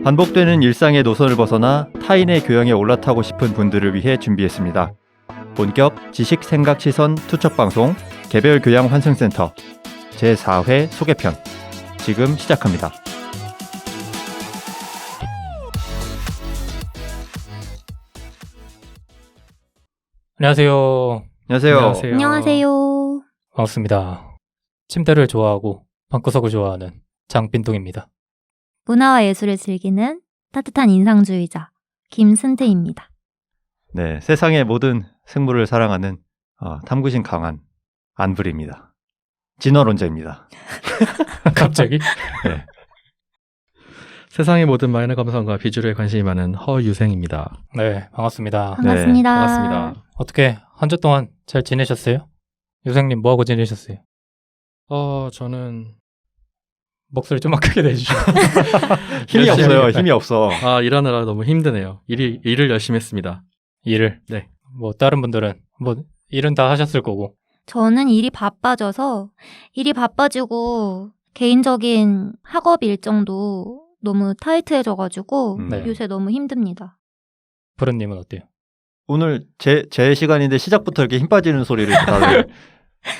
반복되는 일상의 노선을 벗어나 타인의 교양에 올라타고 싶은 분들을 위해 준비했습니다. 본격 지식 생각 시선 투척 방송 개별 교양 환승센터 제4회 소개편 지금 시작합니다. 안녕하세요. 안녕하세요. 안녕하세요. 반갑습니다. 침대를 좋아하고 방구석을 좋아하는 장빈동입니다. 문화와 예술을 즐기는 따뜻한 인상주의자 김승태입니다. 네, 세상의 모든 생물을 사랑하는 탐구심 강한 안브리입니다. 진화론자입니다. 갑자기? 네. 세상의 모든 마이너 감성과 비주류에 관심이 많은 허유생입니다. 네, 반갑습니다. 반갑습니다. 반갑습니다. 어떻게 한 주 동안 잘 지내셨어요? 유생님 뭐하고 지내셨어요? 저는 목소리 좀만 크게 내주시고. 힘이 열심히 없어요. 하겠다. 힘이 없어. 일하느라 너무 힘드네요. 일을 열심히 했습니다. 일을? 네. 뭐 다른 분들은 뭐 일은 다 하셨을 거고. 저는 일이 바빠지고 개인적인 학업 일정도 너무 타이트해져가지고 네. 요새 너무 힘듭니다. 푸른님은 어때요? 오늘 제 시간인데 시작부터 이렇게 힘 빠지는 소리를 다들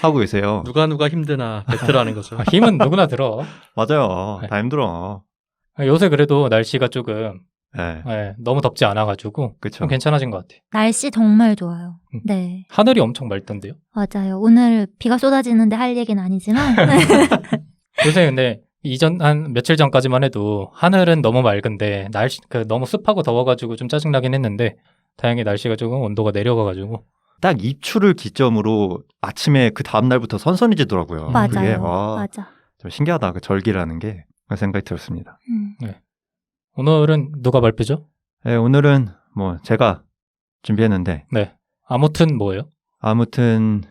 하고 계세요. 누가 힘드나 배틀하는 거죠. 힘은 누구나 들어. 맞아요. 네. 다 힘들어. 요새 그래도 날씨가 조금 네, 너무 덥지 않아가지고 그쵸. 좀 괜찮아진 것 같아요. 날씨 정말 좋아요. 음. 네, 하늘이 엄청 맑던데요? 맞아요. 오늘 비가 쏟아지는데 할 얘기는 아니지만 요새 근데 한 며칠 전까지만 해도 하늘은 너무 맑은데 너무 습하고 더워가지고 좀 짜증나긴 했는데 다행히 날씨가 조금 온도가 내려가가지고 딱 입추를 기점으로 아침에 그 다음 날부터 선선해지더라고요. 그게 맞아요. 맞아. 좀 신기하다. 그 절기라는 게 그런 생각이 들었습니다. 오늘은 누가 발표죠? 네, 오늘은 뭐 제가 준비했는데 네. 아무튼 뭐예요? 아무튼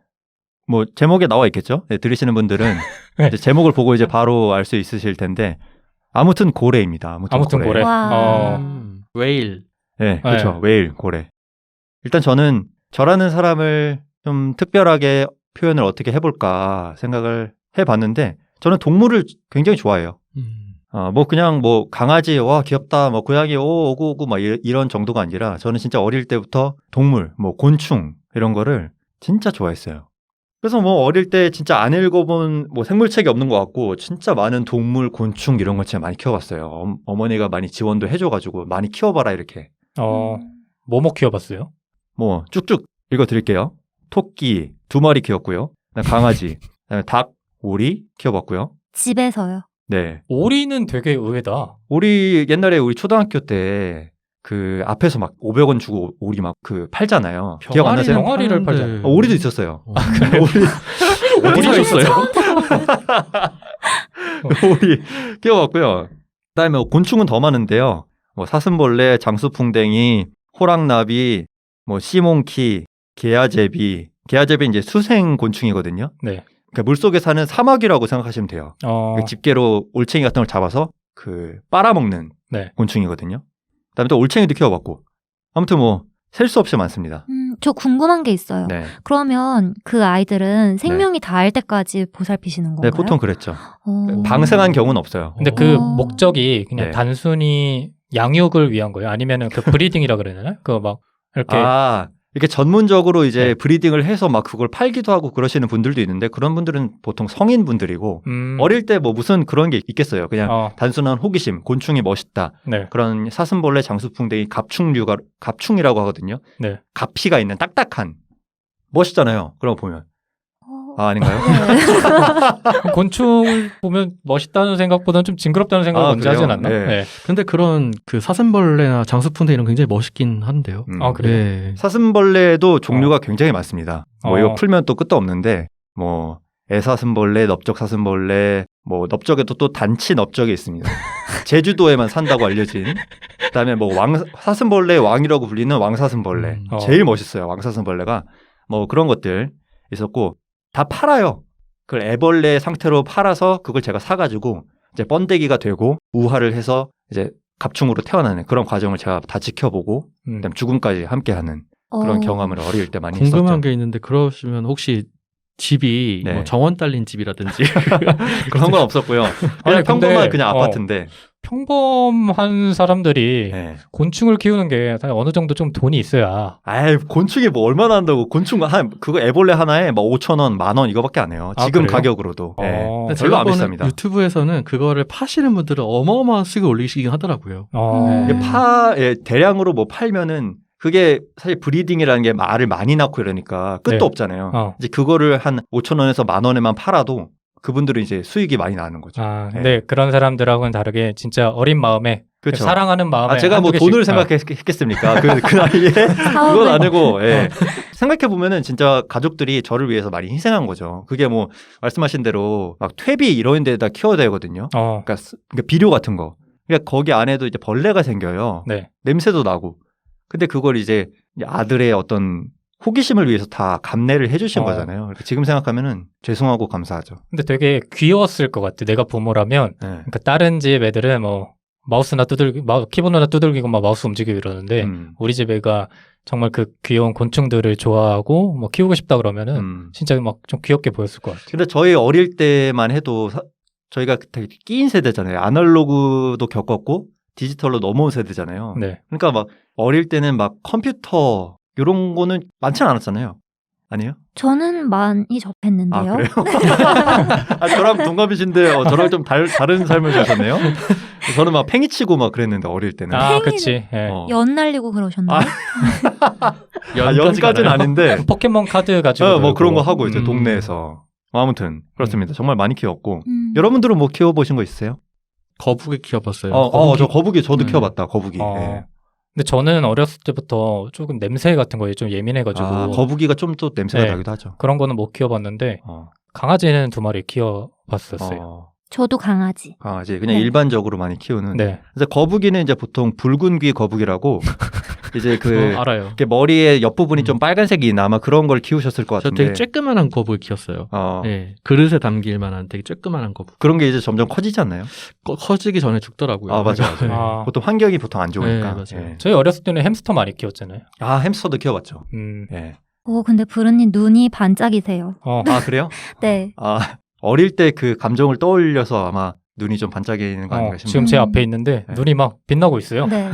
뭐 제목에 나와 있겠죠? 네, 들으시는 분들은 네. 이제 제목을 보고 이제 바로 알 수 있으실 텐데 아무튼 고래입니다. 아무튼 고래. 와. 웨일. 네, 그렇죠. 네. 웨일 고래. 일단 저는 저라는 사람을 좀 특별하게 표현을 어떻게 해볼까 생각을 해봤는데 저는 동물을 굉장히 좋아해요. 뭐 그냥 뭐 강아지 와 귀엽다 뭐 고양이 오고 막 이런 정도가 아니라 저는 진짜 어릴 때부터 동물 뭐 곤충 이런 거를 진짜 좋아했어요. 그래서 뭐 어릴 때 진짜 안 읽어본 뭐 생물책이 없는 것 같고 진짜 많은 동물 곤충 이런 거 진짜 많이 키워봤어요. 어머니가 많이 지원도 해줘가지고 많이 키워봐라 이렇게 뭐뭐 키워봤어요? 뭐 쭉쭉 읽어드릴게요. 토끼 2마리 키웠고요. 그다음에 강아지, 그다음에 닭, 오리 키워봤고요. 집에서요. 네. 오리는 되게 의외다. 오리 옛날에 우리 초등학교 때 그 앞에서 막 500원 주고 오리 막 그 팔잖아요. 기억 안 나세요? 병아리를 파는데. 팔잖아요. 오리도 있었어요. 오리 어디서 있어요? 오리 키워봤고요. 그다음에 곤충은 더 많은데요. 뭐 사슴벌레, 장수풍뎅이, 호랑나비, 뭐 시몬키, 게아제비. 게아제비 이제 수생 곤충이거든요. 네. 그러니까 물속에 사는 사마귀라고 생각하시면 돼요. 그 집게로 올챙이 같은 걸 잡아서 그 빨아먹는 네. 곤충이거든요. 그다음에 또 올챙이도 키워봤고. 아무튼 뭐 셀 수 없이 많습니다. 저 궁금한 게 있어요. 네. 그러면 그 아이들은 생명이 닿을 때까지 보살피시는 건가요? 네, 보통 그랬죠. 어. 방생한 경우는 없어요. 근데 그 어. 목적이 그냥 네. 단순히 양육을 위한 거예요? 아니면은 그 브리딩이라 그러나요? 그거 막 이렇게 이렇게 전문적으로 이제 네. 브리딩을 해서 막 그걸 팔기도 하고 그러시는 분들도 있는데 그런 분들은 보통 성인 분들이고 어릴 때 뭐 무슨 그런 게 있겠어요. 그냥 단순한 호기심, 곤충이 멋있다. 네. 그런 사슴벌레, 장수풍뎅이, 갑충이라고 하거든요. 네. 가피가 있는 딱딱한 멋있잖아요. 그런 거 보면. 아닌가요? 네. 곤충을 보면 멋있다는 생각보다는 좀 징그럽다는 생각을 먼저 그래요? 하진 않나? 네. 네. 근데 그런 그 사슴벌레나 장수풍뎅이는 굉장히 멋있긴 한데요. 그래요? 네. 사슴벌레도 종류가 굉장히 많습니다. 뭐 이거 풀면 또 끝도 없는데 뭐 애사슴벌레, 넓적사슴벌레, 뭐 넓적에도 또 단치 넓적이 있습니다. 제주도에만 산다고 알려진. 그다음에 뭐 사슴벌레의 왕이라고 불리는 왕사슴벌레. 제일 멋있어요. 왕사슴벌레가 뭐 그런 것들 있었고 다 팔아요. 그걸 애벌레 상태로 팔아서 그걸 제가 사가지고 이제 번데기가 되고 우화를 해서 이제 갑충으로 태어나는 그런 과정을 제가 다 지켜보고 그다음 죽음까지 함께하는 그런 경험을 어릴 때 많이 했었죠. 궁금한 게 있는데 그러시면 혹시 집이 네. 뭐 정원 딸린 집이라든지 그런 건 없었고요. 그냥 아니, 평범한 근데, 그냥 아파트인데 평범한 사람들이 네. 곤충을 키우는 게 어느 정도 좀 돈이 있어야. 아이, 곤충이 뭐 얼마나 한다고. 곤충 그거 애벌레 하나에 막 5,000원, 10,000원 이거밖에 안 해요. 아, 지금 그래요? 가격으로도. 네. 어. 근데 별로 제가 안 보는 비쌉니다. 유튜브에서는 그거를 파시는 분들은 어마어마한 수익을 올리시긴 하더라고요. 어. 음. 대량으로 뭐 팔면은 그게 사실 브리딩이라는 게 알을 많이 낳고 이러니까 끝도 네. 없잖아요. 어. 이제 그거를 한 5,000원에서 10,000원에만 팔아도 그분들은 이제 수익이 많이 나는 거죠. 아, 근데 그런 사람들하고는 다르게 진짜 어린 마음에 그렇죠. 사랑하는 마음에 제가 뭐 한두 개씩- 돈을 생각했겠습니까? 그 나이에 그건 아니고 생각해 보면은 진짜 가족들이 저를 위해서 많이 희생한 거죠. 그게 뭐 말씀하신 대로 막 퇴비 이런 데다 키워야 되거든요. 그러니까 비료 같은 거. 그러니까 거기 안에도 이제 벌레가 생겨요. 네. 냄새도 나고. 근데 그걸 이제 아들의 어떤 호기심을 위해서 다 감내를 해주신 거잖아요. 그러니까 지금 생각하면은 죄송하고 감사하죠. 근데 되게 귀여웠을 것 같아. 내가 부모라면. 네. 그러니까 다른 집 애들은 뭐 마우스나 키보드나 두들기고 막 마우스 움직이고 이러는데 우리 집 애가 정말 그 귀여운 곤충들을 좋아하고 뭐 키우고 싶다 그러면은 진짜 막 좀 귀엽게 보였을 것 같아. 근데 저희 어릴 때만 해도 저희가 되게 끼인 세대잖아요. 아날로그도 겪었고 디지털로 넘어온 세대잖아요. 네. 그러니까 막 어릴 때는 막 컴퓨터 이런 거는 많지는 않았잖아요. 아니에요? 저는 많이 접했는데요. 아, 그래요? 저랑 동갑이신데 저랑 좀 다른 삶을 사셨네요. 저는 막 팽이 치고 막 그랬는데 어릴 때는. 아, 그치. 예. 연 날리고 그러셨나요? 연까지는 아닌데 포켓몬 카드 가지고 뭐 그런 거 하고 이제 음. 동네에서. 아무튼 그렇습니다. 정말 많이 키웠고. 음. 여러분들은 뭐 키워보신 거 있으세요? 거북이 키워봤어요. 저 거북이 저도 음. 키워봤다. 거북이. 어. 네. 근데 저는 어렸을 때부터 조금 냄새 같은 거에 좀 예민해가지고 거북이가 좀 또 냄새가 네. 나기도 하죠. 그런 거는 못 키워봤는데 강아지는 2마리 키워봤었어요. 저도 강아지. 강아지 그냥 네. 일반적으로 많이 키우는. 네. 그래서 거북이는 이제 보통 붉은 귀 거북이라고 이제 알아요. 이렇게 머리에 옆 부분이 좀 빨간색이 아마 그런 걸 키우셨을 것 저 같은데. 되게 쬐끄만한 거북이 키웠어요. 네, 그릇에 담길 만한 되게 쬐끄만한 거북이. 그런 게 이제 점점 커지지 않나요? 커지기 전에 죽더라고요. 맞아. 네. 보통 환경이 보통 안 좋으니까. 네, 맞아요. 저희 어렸을 때는 햄스터 많이 키웠잖아요. 햄스터도 키워봤죠. 네. 근데 부르님 눈이 반짝이세요. 그래요? 네. 어릴 때 그 감정을 떠올려서 아마 눈이 좀 반짝이는 거 아닌가 싶네요. 지금 제 앞에 있는데 눈이 막 빛나고 있어요. 네.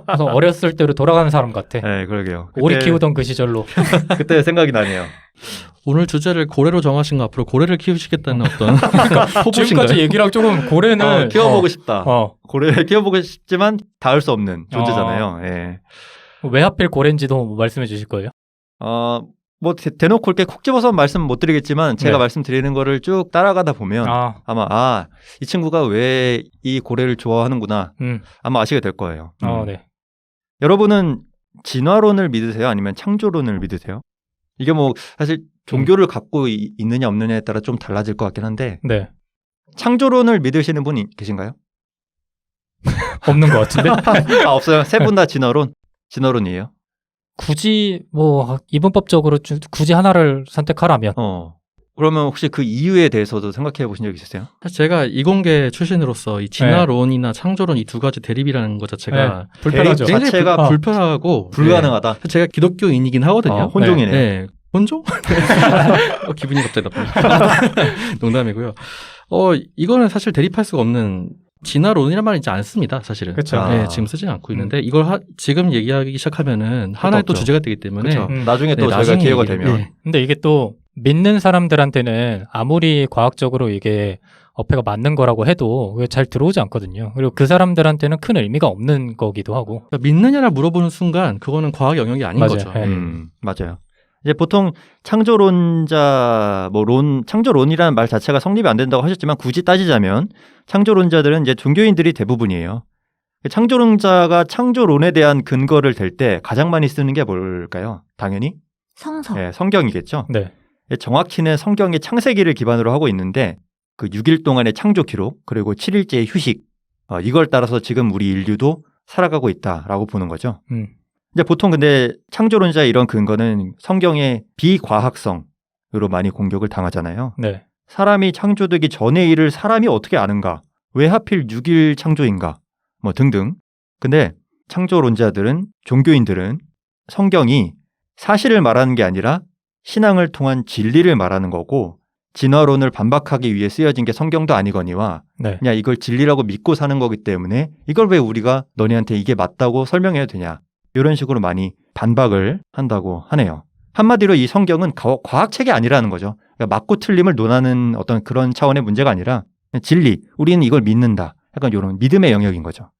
그래서 어렸을 때로 돌아가는 사람 같아. 네, 그러게요. 오리 키우던 그 시절로. 그때 생각이 나네요. 오늘 주제를 고래로 정하신 거 앞으로 고래를 키우시겠다는 어떤 포부신가요? 지금까지 얘기랑 조금 고래는 키워보고 싶다. 고래를 키워보고 싶지만 닿을 수 없는 존재잖아요. 예. 왜 하필 고래인지도 말씀해 주실 거예요? 뭐 대놓고 이렇게 콕 집어서 말씀 못 드리겠지만 제가 말씀드리는 거를 쭉 따라가다 보면 아마 이 친구가 왜 이 고래를 좋아하는구나 아마 아시게 될 거예요. 네. 여러분은 진화론을 믿으세요? 아니면 창조론을 믿으세요? 이게 뭐 사실 종교를 갖고 있느냐 없느냐에 따라 좀 달라질 것 같긴 한데 창조론을 믿으시는 분이 계신가요? 없는 것 같은데? 없어요. 세 분 다 진화론이에요. 굳이 뭐 이분법적으로 굳이 하나를 선택하라면 그러면 혹시 그 이유에 대해서도 생각해 보신 적 있으세요? 사실 제가 이공계 출신으로서 이 진화론이나 창조론 이 두 가지 대립이라는 것 자체가 불편하죠. 굉장히 자체가 불편하고 불가능하다. 제가 기독교인이긴 하거든요. 혼종이네. 네. 혼종? 기분이 갑자기 나쁘네. 농담이고요. 이거는 사실 대립할 수가 없는 진화론이란 말은 이제 안 씁니다, 사실은. 그렇죠. 네, 지금 쓰지 않고 있는데 이걸 지금 얘기하기 시작하면은 하나의 또 주제가 되기 때문에 나중에 또 저희가 기회가 되면. 근데 이게 또 믿는 사람들한테는 아무리 과학적으로 이게 어폐가 맞는 거라고 해도 잘 들어오지 않거든요. 그리고 그 사람들한테는 큰 의미가 없는 거기도 하고. 그러니까 믿느냐라 물어보는 순간 그거는 과학 영역이 아닌 맞아요. 거죠. 맞아요. 이제 보통 창조론이라는 말 자체가 성립이 안 된다고 하셨지만 굳이 따지자면 창조론자들은 이제 종교인들이 대부분이에요. 창조론자가 창조론에 대한 근거를 댈 때 가장 많이 쓰는 게 뭘까요? 당연히 성서. 네, 성경이겠죠. 네. 정확히는 성경의 창세기를 기반으로 하고 있는데 그 6일 동안의 창조 기록 그리고 7일째의 휴식 이걸 따라서 지금 우리 인류도 살아가고 있다라고 보는 거죠. 이제 보통 근데 창조론자의 이런 근거는 성경의 비과학성으로 많이 공격을 당하잖아요. 네. 사람이 창조되기 전의 일을 사람이 어떻게 아는가? 왜 하필 6일 창조인가? 뭐 등등. 근데 창조론자들은 종교인들은 성경이 사실을 말하는 게 아니라 신앙을 통한 진리를 말하는 거고 진화론을 반박하기 위해 쓰여진 게 성경도 아니거니와 네. 그냥 이걸 진리라고 믿고 사는 거기 때문에 이걸 왜 우리가 너네한테 이게 맞다고 설명해야 되냐. 이런 식으로 많이 반박을 한다고 하네요. 한마디로 이 성경은 과학책이 아니라는 거죠. 그러니까 맞고 틀림을 논하는 어떤 그런 차원의 문제가 아니라 그냥 진리, 우리는 이걸 믿는다. 약간 이런 믿음의 영역인 거죠.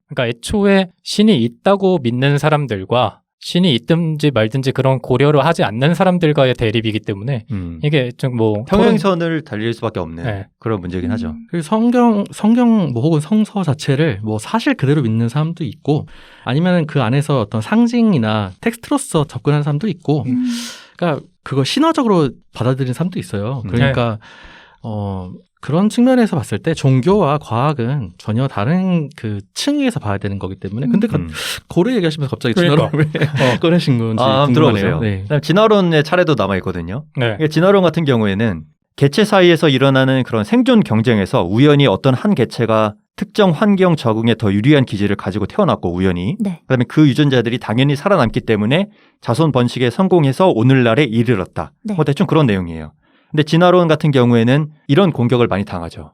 그러니까 애초에 신이 있다고 믿는 사람들과 신이 있든지 말든지 그런 고려를 하지 않는 사람들과의 대립이기 때문에 이게 좀 뭐 평행선을 달릴 수밖에 없는 네. 그런 문제긴 하죠. 그리고 성경 뭐 혹은 성서 자체를 뭐 사실 그대로 믿는 사람도 있고 아니면 그 안에서 어떤 상징이나 텍스트로서 접근하는 사람도 있고 그러니까 그걸 신화적으로 받아들이는 사람도 있어요. 그러니까 그런 측면에서 봤을 때 종교와 과학은 전혀 다른 그 층위에서 봐야 되는 거기 때문에 근데 고래 얘기하시면서 갑자기 그러니까. 진화론을 왜 꺼내신 건지 한번 궁금하네요. 들어보세요. 네. 그다음 진화론의 차례도 남아있거든요. 네. 진화론 같은 경우에는 개체 사이에서 일어나는 그런 생존 경쟁에서 우연히 어떤 한 개체가 특정 환경 적응에 더 유리한 기질을 가지고 태어났고 우연히 네. 그다음에 그 유전자들이 당연히 살아남기 때문에 자손 번식에 성공해서 오늘날에 이르렀다. 네. 뭐 대충 그런 내용이에요. 근데 진화론 같은 경우에는 이런 공격을 많이 당하죠.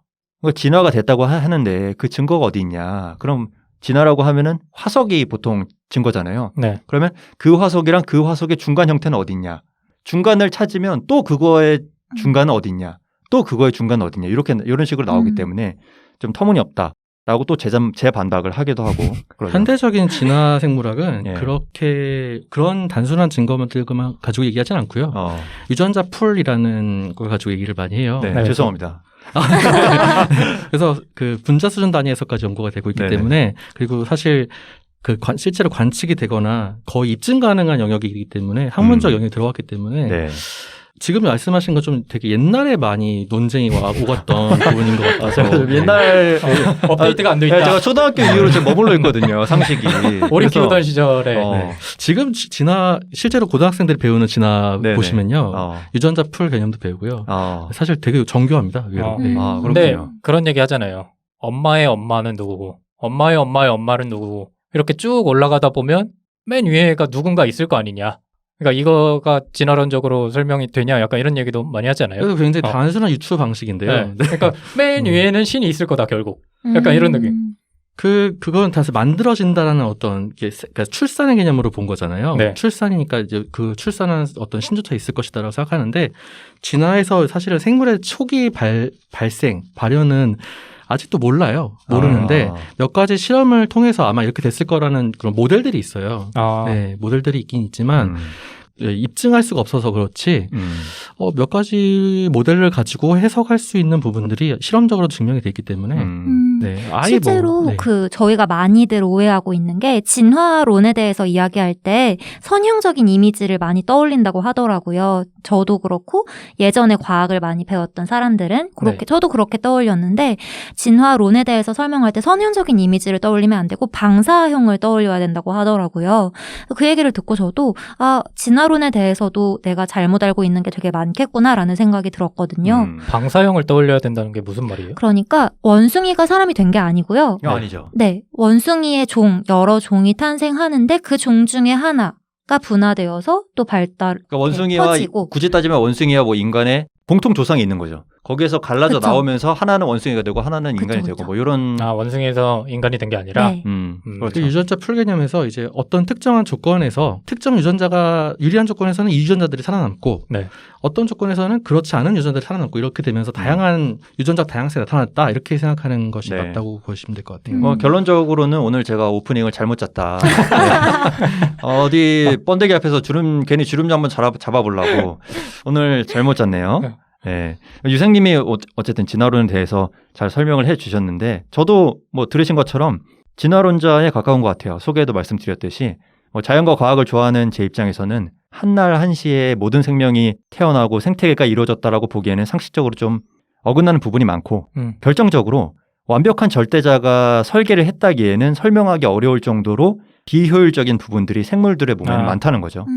진화가 됐다고 하는데 그 증거가 어디 있냐. 그럼 진화라고 하면은 화석이 보통 증거잖아요. 네. 그러면 그 화석이랑 그 화석의 중간 형태는 어디 있냐. 중간을 찾으면 또 그거의 중간은 어디 있냐. 또 그거의 중간은 어디 있냐. 이런 식으로 나오기 때문에 좀 터무니없다라고 또 재반박을 하기도 하고. 그러죠. 현대적인 진화 생물학은 예. 그런 단순한 증거만들만 가지고 얘기하진 않고요. 유전자 풀이라는 걸 가지고 얘기를 많이 해요. 네, 네. 죄송합니다. 그래서 그 분자 수준 단위에서까지 연구가 되고 있기 네네. 때문에 그리고 사실 실제로 관측이 되거나 거의 입증 가능한 영역이기 때문에 학문적 영역이 들어갔기 때문에 네. 지금 말씀하신 건 좀 되게 옛날에 많이 논쟁이 오갔던 부분인 것 같아서 옛날 업데이트가 안 돼 있다. 제가 초등학교 이후로 좀 머물러 있거든요. 상식이. 오리 그래서, 키우던 시절에 네. 지금 실제로 고등학생들이 배우는 진화 네네. 보시면요. 유전자 풀 개념도 배우고요. 사실 되게 정교합니다. 의외로. 네. 근데 그렇군요. 그런 얘기 하잖아요. 엄마의 엄마는 누구고 엄마의 엄마의 엄마는 누구고 이렇게 쭉 올라가다 보면 맨 위에가 누군가 있을 거 아니냐. 그러니까 이거가 진화론적으로 설명이 되냐 약간 이런 얘기도 많이 하잖아요. 그래서 굉장히 단순한 유추 방식인데요. 네. 그러니까 맨 위에는 신이 있을 거다 결국. 약간 이런 느낌. 그건 다시 만들어진다라는 어떤 그러니까 출산의 개념으로 본 거잖아요. 네. 출산이니까 이제 그 출산은 어떤 신조차 있을 것이다라고 생각하는데 진화에서 사실은 생물의 초기 발생, 발현은 아직도 몰라요. 모르는데 몇 가지 실험을 통해서 아마 이렇게 됐을 거라는 그런 모델들이 있어요. 네, 모델들이 있긴 있지만 입증할 수가 없어서 그렇지 몇 가지 모델을 가지고 해석할 수 있는 부분들이 실험적으로 증명이 돼 있기 때문에 네, 실제로 저희가 많이들 오해하고 있는 게 진화론에 대해서 이야기할 때 선형적인 이미지를 많이 떠올린다고 하더라고요. 저도 그렇고 예전에 과학을 많이 배웠던 사람들은 그렇게 저도 그렇게 떠올렸는데 진화론에 대해서 설명할 때 선형적인 이미지를 떠올리면 안 되고 방사형을 떠올려야 된다고 하더라고요. 그 얘기를 듣고 저도 진화론에 대해서도 내가 잘못 알고 있는 게 되게 많겠구나라는 생각이 들었거든요. 방사형을 떠올려야 된다는 게 무슨 말이에요? 그러니까 원숭이가 사람이 된 게 아니고요. 아니죠. 네, 원숭이의 여러 종이 탄생하는데 그 종 중에 하나가 분화되어서 또 그러니까 원숭이와 퍼지고. 굳이 따지면 원숭이와 뭐 인간의 공통 조상이 있는 거죠. 거기에서 갈라져 그쵸. 나오면서 하나는 원숭이가 되고 하나는 인간이 그쵸. 되고 뭐 이런 원숭이에서 인간이 된 게 아니라 네. 그렇죠. 그 유전자 풀 개념에서 이제 어떤 특정한 조건에서 특정 유전자가 유리한 조건에서는 이 유전자들이 살아남고 어떤 조건에서는 그렇지 않은 유전자들이 살아남고 이렇게 되면서 다양한 유전자 다양성이 나타났다 이렇게 생각하는 것이 맞다고 보시면 될 것 같아요. 결론적으로는 오늘 제가 오프닝을 잘못 짰다. 어디 번데기 앞에서 괜히 주름장 한번 잡아보려고 오늘 잘못 짰네요. 네. 유생님이 어쨌든 진화론에 대해서 잘 설명을 해 주셨는데 저도 뭐 들으신 것처럼 진화론자에 가까운 것 같아요. 소개에도 말씀드렸듯이 자연과 과학을 좋아하는 제 입장에서는 한날 한시에 모든 생명이 태어나고 생태계가 이루어졌다라고 보기에는 상식적으로 좀 어긋나는 부분이 많고 결정적으로 완벽한 절대자가 설계를 했다기에는 설명하기 어려울 정도로 비효율적인 부분들이 생물들의 몸에는 많다는 거죠.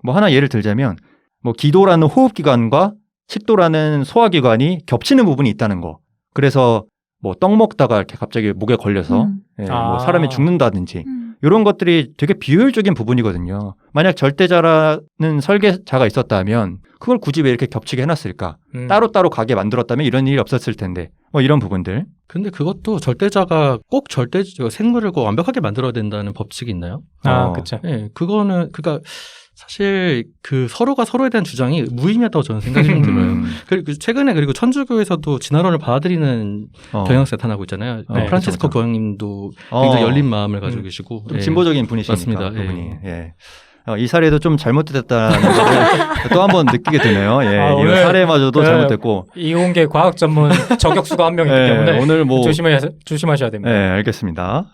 뭐 하나 예를 들자면 뭐 기도라는 호흡기관과 식도라는 소화기관이 겹치는 부분이 있다는 거. 그래서 뭐 떡 먹다가 이렇게 갑자기 목에 걸려서 뭐 사람이 죽는다든지 이런 것들이 되게 비효율적인 부분이거든요. 만약 절대자라는 설계자가 있었다면 그걸 굳이 왜 이렇게 겹치게 해놨을까? 따로따로 가게 만들었다면 이런 일이 없었을 텐데 뭐 이런 부분들. 근데 그것도 절대자가 꼭 생물을 꼭 완벽하게 만들어야 된다는 법칙이 있나요? 그렇죠. 네, 그거는 그러니까 사실 그 서로가 서로에 대한 주장이 무의미하다고 저는 생각이 좀 들어요. 그리고 최근에 그리고 천주교에서도 진화론을 받아들이는 경향이 나타나고 있잖아요. 프란치스코 교황님도 굉장히 열린 마음을 가지고 계시고 좀 진보적인 분이시니까. 맞습니다. 그분이. 예. 이 사례도 좀 잘못됐다는 걸 또 한 번 느끼게 되네요. 예, 이 사례마저도 잘못됐고. 이공계 과학 전문 저격수가 한 명 있기 때문에 오늘 뭐 조심하셔야 됩니다. 네, 알겠습니다.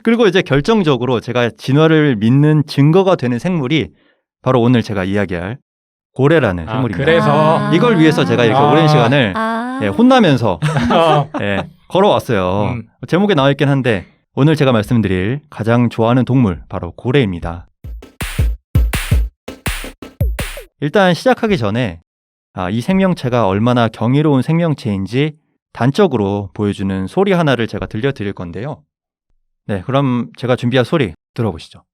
그리고 이제 결정적으로 제가 진화를 믿는 증거가 되는 생물이 바로 오늘 제가 이야기할 고래라는 생물입니다. 그래서 이걸 위해서 제가 이렇게 오랜 시간을 혼나면서 걸어왔어요. 제목에 나와 있긴 한데 오늘 제가 말씀드릴 가장 좋아하는 동물 바로 고래입니다. 일단 시작하기 전에 이 생명체가 얼마나 경이로운 생명체인지 단적으로 보여주는 소리 하나를 제가 들려드릴 건데요. 네, 그럼 제가 준비한 소리 들어보시죠.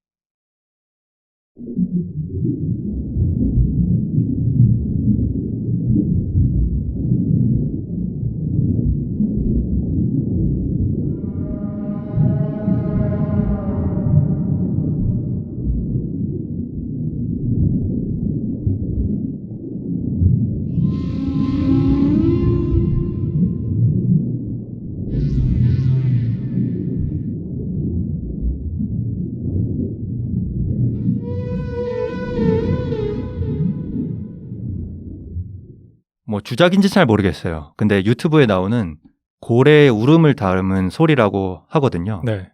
뭐 주작인지 잘 모르겠어요. 근데 유튜브에 나오는 고래의 울음을 담은 소리라고 하거든요. 네.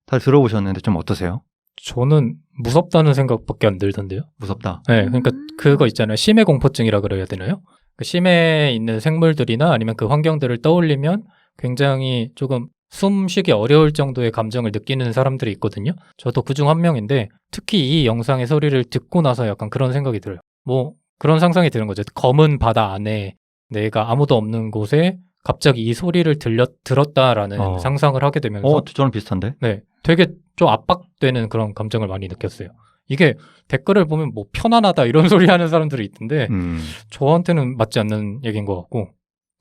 다 들어보셨는데 좀 어떠세요? 저는 무섭다는 생각밖에 안 들던데요. 무섭다. 네, 그러니까 그거 있잖아요. 심해 공포증이라 그래야 되나요? 그 심해에 있는 생물들이나 아니면 그 환경들을 떠올리면 굉장히 조금 숨쉬기 어려울 정도의 감정을 느끼는 사람들이 있거든요. 저도 그중 한 명인데 특히 이 영상의 소리를 듣고 나서 약간 그런 생각이 들어요. 뭐 그런 상상이 드는 거죠. 검은 바다 안에 내가 아무도 없는 곳에 갑자기 이 소리를 들었다라는 상상을 하게 되면서 저랑 비슷한데? 네, 되게 좀 압박되는 그런 감정을 많이 느꼈어요. 이게 댓글을 보면 뭐 편안하다 이런 소리 하는 사람들이 있던데 저한테는 맞지 않는 얘기인 것 같고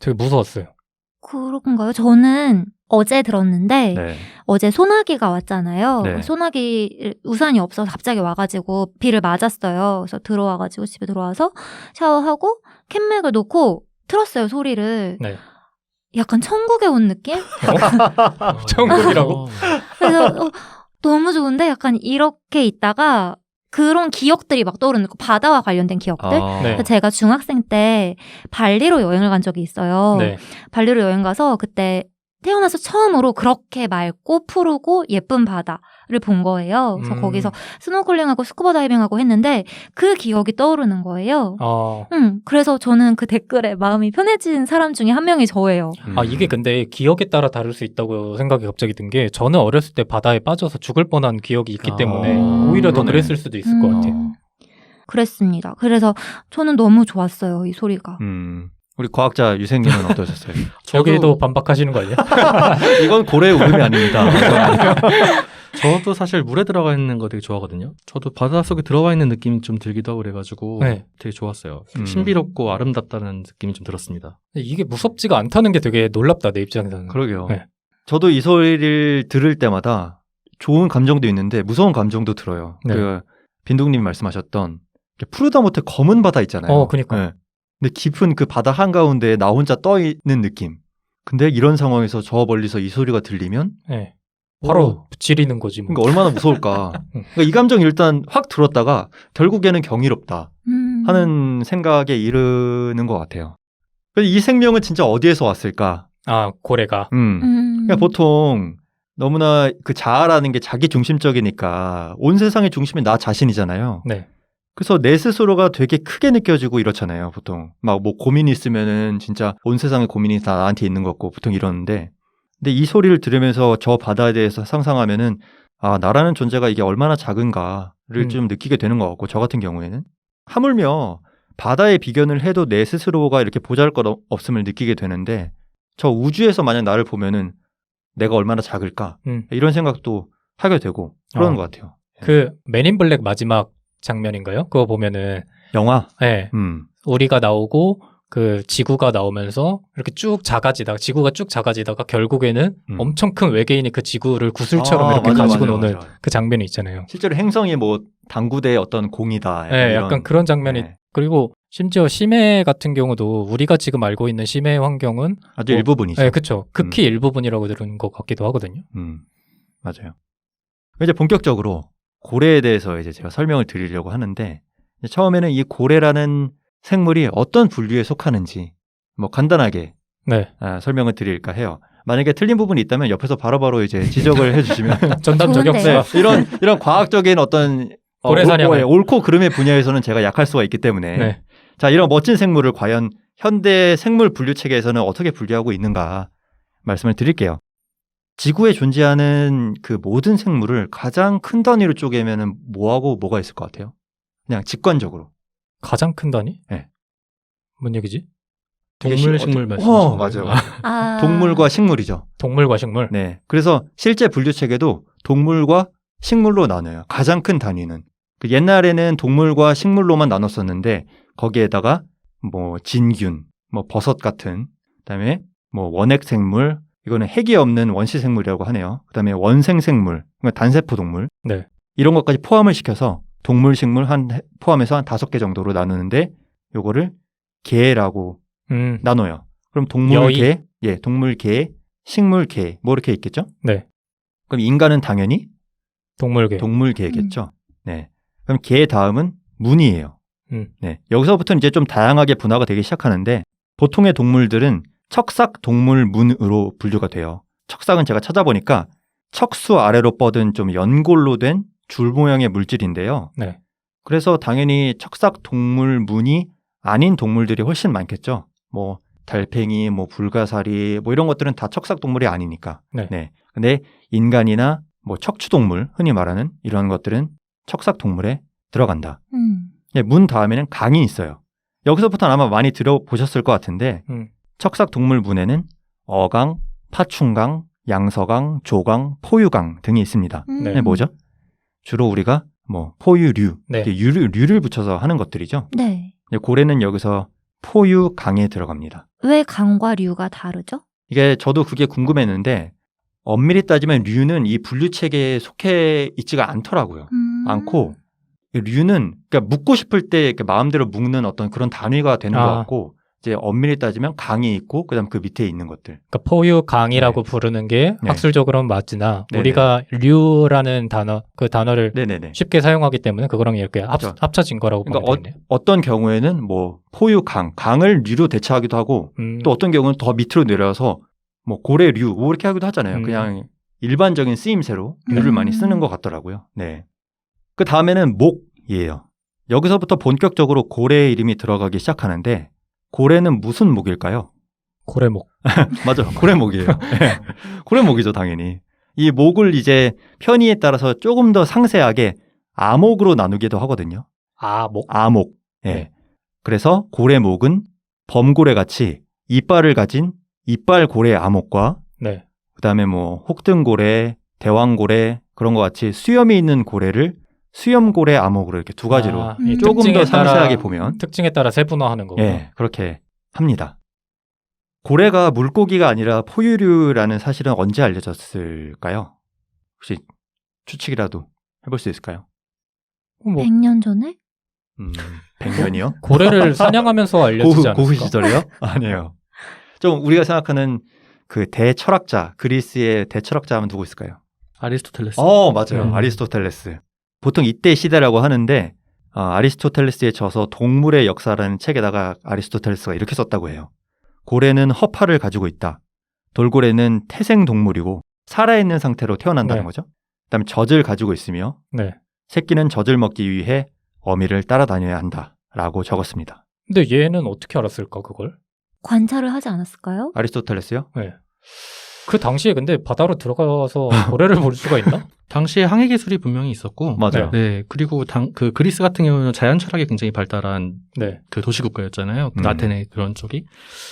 되게 무서웠어요. 그런가요? 저는 어제 들었는데 어제 소나기가 왔잖아요. 소나기 우산이 없어서 갑자기 와가지고 비를 맞았어요. 그래서 들어와가지고 집에 들어와서 샤워하고 캔맥을 놓고 틀었어요, 소리를. 약간 천국에 온 느낌? 천국이라고? 그래서 너무 좋은데 약간 이렇게 있다가 그런 기억들이 막 떠오르는 거, 바다와 관련된 기억들. 제가 중학생 때 발리로 여행을 간 적이 있어요. 발리로 여행 가서 그때 태어나서 처음으로 그렇게 맑고 푸르고 예쁜 바다를 본 거예요. 그래서 거기서 스노클링하고 스쿠버 다이빙하고 했는데 그 기억이 떠오르는 거예요. 그래서 저는 그 댓글에 마음이 편해진 사람 중에 한 명이 저예요. 이게 근데 기억에 따라 다를 수 있다고 생각이 갑자기 든 게 저는 어렸을 때 바다에 빠져서 죽을 뻔한 기억이 있기 때문에 오히려 더 그랬을 수도 있을 것 같아요. 그랬습니다. 그래서 저는 너무 좋았어요, 이 소리가. 우리 과학자 유생님은 어떠셨어요? 저기도 반박하시는 거 아니에요? 이건 고래의 울음이 아닙니다. 저도 사실 물에 들어가 있는 거 되게 좋아하거든요. 저도 바닷속에 들어와 있는 느낌이 좀 들기도 하고 그래가지고 되게 좋았어요. 신비롭고 아름답다는 느낌이 좀 들었습니다. 이게 무섭지가 않다는 게 되게 놀랍다, 내 입장에서는. 그러게요. 저도 이 소리를 들을 때마다 좋은 감정도 있는데 무서운 감정도 들어요. 그 빈둥님이 말씀하셨던 푸르다 못해 검은 바다 있잖아요. 그러니까. 근데 깊은 그 바다 한가운데에 나 혼자 떠 있는 느낌. 근데 이런 상황에서 저 멀리서 이 소리가 들리면 바로 지리는 거지. 뭐. 그러니까 얼마나 무서울까. 그러니까 이 감정이 일단 확 들었다가 결국에는 경이롭다 하는 생각에 이르는 것 같아요. 이 생명은 진짜 어디에서 왔을까? 고래가. 그러니까 보통 너무나 그 자아라는 게 자기 중심적이니까 온 세상의 중심이 나 자신이잖아요. 그래서 내 스스로가 되게 크게 느껴지고 이렇잖아요, 보통. 막 뭐 고민이 있으면은 진짜 온 세상의 고민이 다 나한테 있는 것 같고 보통 이러는데. 근데 이 소리를 들으면서 저 바다에 대해서 상상하면은 나라는 존재가 이게 얼마나 작은가를 좀 느끼게 되는 것 같고, 저 같은 경우에는. 하물며 바다에 비견을 해도 내 스스로가 이렇게 보잘것없음을 느끼게 되는데 저 우주에서 만약 나를 보면은 내가 얼마나 작을까? 이런 생각도 하게 되고 그러는 어. 것 같아요. 그 맨인 블랙 마지막 장면인가요? 그거 보면은 영화? 네, 우리가 나오고 그 지구가 나오면서 이렇게 쭉 작아지다가 지구가 쭉 작아지다가 결국에는 엄청 큰 외계인이 그 지구를 구슬처럼 이렇게 가지고 노는 그 장면이 있잖아요. 실제로 행성이 뭐 당구대의 어떤 공이다. 네, 이런. 약간 그런 장면이 네. 그리고 심지어 심해 같은 경우도 우리가 지금 알고 있는 심해 환경은 아주 뭐, 일부분이죠. 네, 그렇죠. 극히 일부분이라고 들은 것 같기도 하거든요. 맞아요. 이제 본격적으로 고래에 대해서 이제 제가 설명을 드리려고 하는데 이제 처음에는 이 고래라는 생물이 어떤 분류에 속하는지 뭐 간단하게 네. 설명을 드릴까 해요. 만약에 틀린 부분이 있다면 옆에서 바로바로 이제 지적을 해주시면 전담 저격수가 이런 과학적인 어떤 고래 사냥을 옳고 그름의 분야에서는 제가 약할 수가 있기 때문에 네. 자 이런 멋진 생물을 과연 현대 생물 분류 체계에서는 어떻게 분류하고 있는가 말씀을 드릴게요. 지구에 존재하는 그 모든 생물을 가장 큰 단위로 쪼개면은 뭐하고 뭐가 있을 것 같아요? 그냥 직관적으로. 가장 큰 단위? 네. 뭔 얘기지? 동물, 식물 말씀하시는 맞아요. 아. 동물과 식물이죠. 동물과 식물? 네. 그래서 실제 분류 체계도 동물과 식물로 나눠요. 가장 큰 단위는. 그 옛날에는 동물과 식물로만 나눴었는데 거기에다가 뭐 진균, 뭐 버섯 같은, 그다음에 뭐 원핵 생물, 이거는 핵이 없는 원시 생물이라고 하네요. 그다음에 원생 생물, 그러니까 단세포 동물. 네. 이런 것까지 포함을 시켜서 동물, 식물 포함해서 한 5개 정도로 나누는데 요거를 개라고 나눠요. 그럼 동물개, 동물개, 식물개 뭐 이렇게 있겠죠? 네. 그럼 인간은 당연히 동물개겠죠. 네. 그럼 개 다음은 문이에요. 네. 여기서부터는 이제 좀 다양하게 분화가 되기 시작하는데 보통의 동물들은 척삭 동물문으로 분류가 돼요. 척삭은 제가 찾아보니까 척수 아래로 뻗은 좀 연골로 된 줄 모양의 물질인데요. 네. 그래서 당연히 척삭 동물문이 아닌 동물들이 훨씬 많겠죠. 뭐 달팽이, 뭐 불가사리, 뭐 이런 것들은 다 척삭 동물이 아니니까. 네. 근데 인간이나 뭐 척추 동물, 흔히 말하는 이런 것들은 척삭 동물에 들어간다. 문 다음에는 강이 있어요. 여기서부터는 아마 많이 들어보셨을 것 같은데 척삭 동물 문에는 어강, 파충강, 양서강, 조강, 포유강 등이 있습니다. 네. 뭐죠? 주로 우리가 뭐 포유류, 네. 류를 붙여서 하는 것들이죠. 네. 고래는 여기서 포유강에 들어갑니다. 왜 강과 류가 다르죠? 이게 저도 그게 궁금했는데 엄밀히 따지면 류는 이 분류 체계에 속해 있지가 않더라고요. 않고 류는 그러니까 묻고 싶을 때 이렇게 마음대로 묶는 어떤 그런 단위가 되는 것 같고 이제 엄밀히 따지면 강이 있고 그다음 그 밑에 있는 것들. 그러니까 포유강이라고 부르는 게 학술적으로는 맞으나 우리가 류라는 단어 그 단어를 쉽게 사용하기 때문에 그거랑 이렇게 합쳐진 거라고 보면 되겠네요. 어떤 경우에는 뭐 강을 류로 대체하기도 하고 또 어떤 경우는 더 밑으로 내려서 뭐 고래류 뭐 이렇게 하기도 하잖아요. 그냥 일반적인 쓰임새로 류를 많이 쓰는 것 같더라고요. 네. 그 다음에는 목이에요. 여기서부터 본격적으로 고래의 이름이 들어가기 시작하는데 고래는 무슨 목일까요? 고래목. 맞아요. 고래목이에요. 네. 고래목이죠, 당연히. 이 목을 이제 편의에 따라서 조금 더 상세하게 아목으로 나누기도 하거든요. 아목. 네. 그래서 고래목은 범고래같이 이빨을 가진 이빨고래 아목과 그다음에 뭐 혹등고래, 대왕고래 그런 것 같이 수염이 있는 고래를 수염고래 아목으로 이렇게 두 가지로 조금 더 상세하게 보면 특징에 따라 세분화하는 거고. 네, 그렇게 합니다. 고래가 물고기가 아니라 포유류라는 사실은 언제 알려졌을까요? 혹시 추측이라도 해볼 수 있을까요? 100년 전에? 100년이요? 고래를 사냥하면서 알려지지 않았을까? 고흐 시절에요? 아니에요. 좀 우리가 생각하는 그 대철학자, 그리스의 대철학자 하면 누구 있을까요? 아리스토텔레스. 맞아요. 아리스토텔레스. 보통 이때 시대라고 하는데 아리스토텔레스에 져서 동물의 역사라는 책에다가 아리스토텔레스가 이렇게 썼다고 해요. 고래는 허파를 가지고 있다. 돌고래는 태생 동물이고 살아있는 상태로 태어난다는 거죠. 그다음에 젖을 가지고 있으며 새끼는 젖을 먹기 위해 어미를 따라다녀야 한다라고 적었습니다. 근데 얘는 어떻게 알았을까 그걸? 관찰을 하지 않았을까요? 아리스토텔레스요? 네. 그 당시에 근데 바다로 들어가서 고래를 볼 수가 있나? 당시에 항해 기술이 분명히 있었고, 맞아요. 네, 그리고 그 그리스 같은 경우는 자연 철학이 굉장히 발달한 네. 그 도시국가였잖아요. 아테네 그런 쪽이.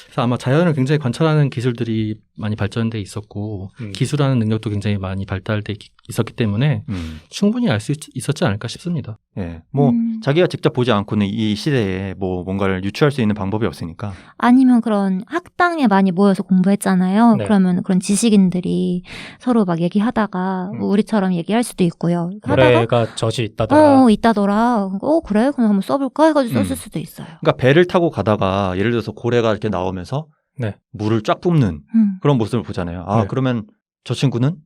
그래서 아마 자연을 굉장히 관찰하는 기술들이 많이 발전돼 있었고, 기술하는 능력도 굉장히 많이 발달돼 있었기 때문에 충분히 알 수 있었지 않을까 싶습니다. 예, 뭐 자기가 직접 보지 않고는 이 시대에 뭐 뭔가를 유추할 수 있는 방법이 없으니까. 아니면 그런 학당에 많이 모여서 공부했잖아요. 네. 그러면 그런 지식인들이 서로 막 얘기하다가 우리처럼 얘기할 수도 있고요. 하다가 고래가 젖이 있다더라. 있다더라. 그래? 그럼 한번 써볼까? 해가지고 썼을 수도 있어요. 그러니까 배를 타고 가다가 예를 들어서 고래가 이렇게 나오면서 네. 물을 쫙 뿜는 그런 모습을 보잖아요. 아, 네. 그러면 저 친구는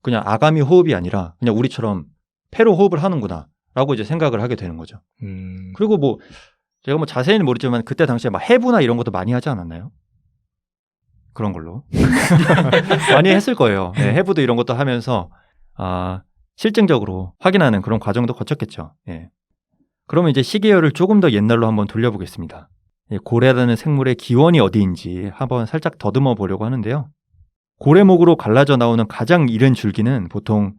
그냥 아가미 호흡이 아니라 그냥 우리처럼 폐로 호흡을 하는구나 라고 이제 생각을 하게 되는 거죠. 그리고 뭐 제가 뭐 자세히는 모르지만 그때 당시에 막 해부나 이런 것도 많이 하지 않았나요? 그런 걸로 많이 했을 거예요. 네, 해부도 이런 것도 하면서 실증적으로 확인하는 그런 과정도 거쳤겠죠. 예. 그러면 이제 시계열을 조금 더 옛날로 한번 돌려보겠습니다. 고래라는 생물의 기원이 어디인지 한번 살짝 더듬어 보려고 하는데요. 고래목으로 갈라져 나오는 가장 이른 줄기는 보통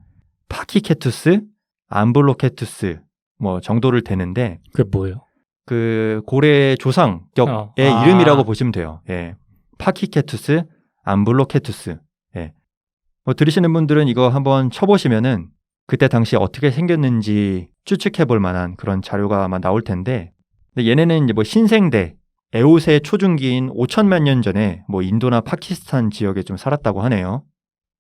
파키케투스, 암블로케투스 뭐 정도를 되는데 그게 뭐예요? 그 고래 조상격의 이름이라고 보시면 돼요. 예. 파키케투스, 암블로케투스. 예. 뭐 들으시는 분들은 이거 한번 쳐보시면은 그때 당시 어떻게 생겼는지 추측해 볼 만한 그런 자료가 아마 나올 텐데, 근데 얘네는 이제 뭐 신생대, 에오세 초중기인 5천만 년 전에 뭐 인도나 파키스탄 지역에 좀 살았다고 하네요.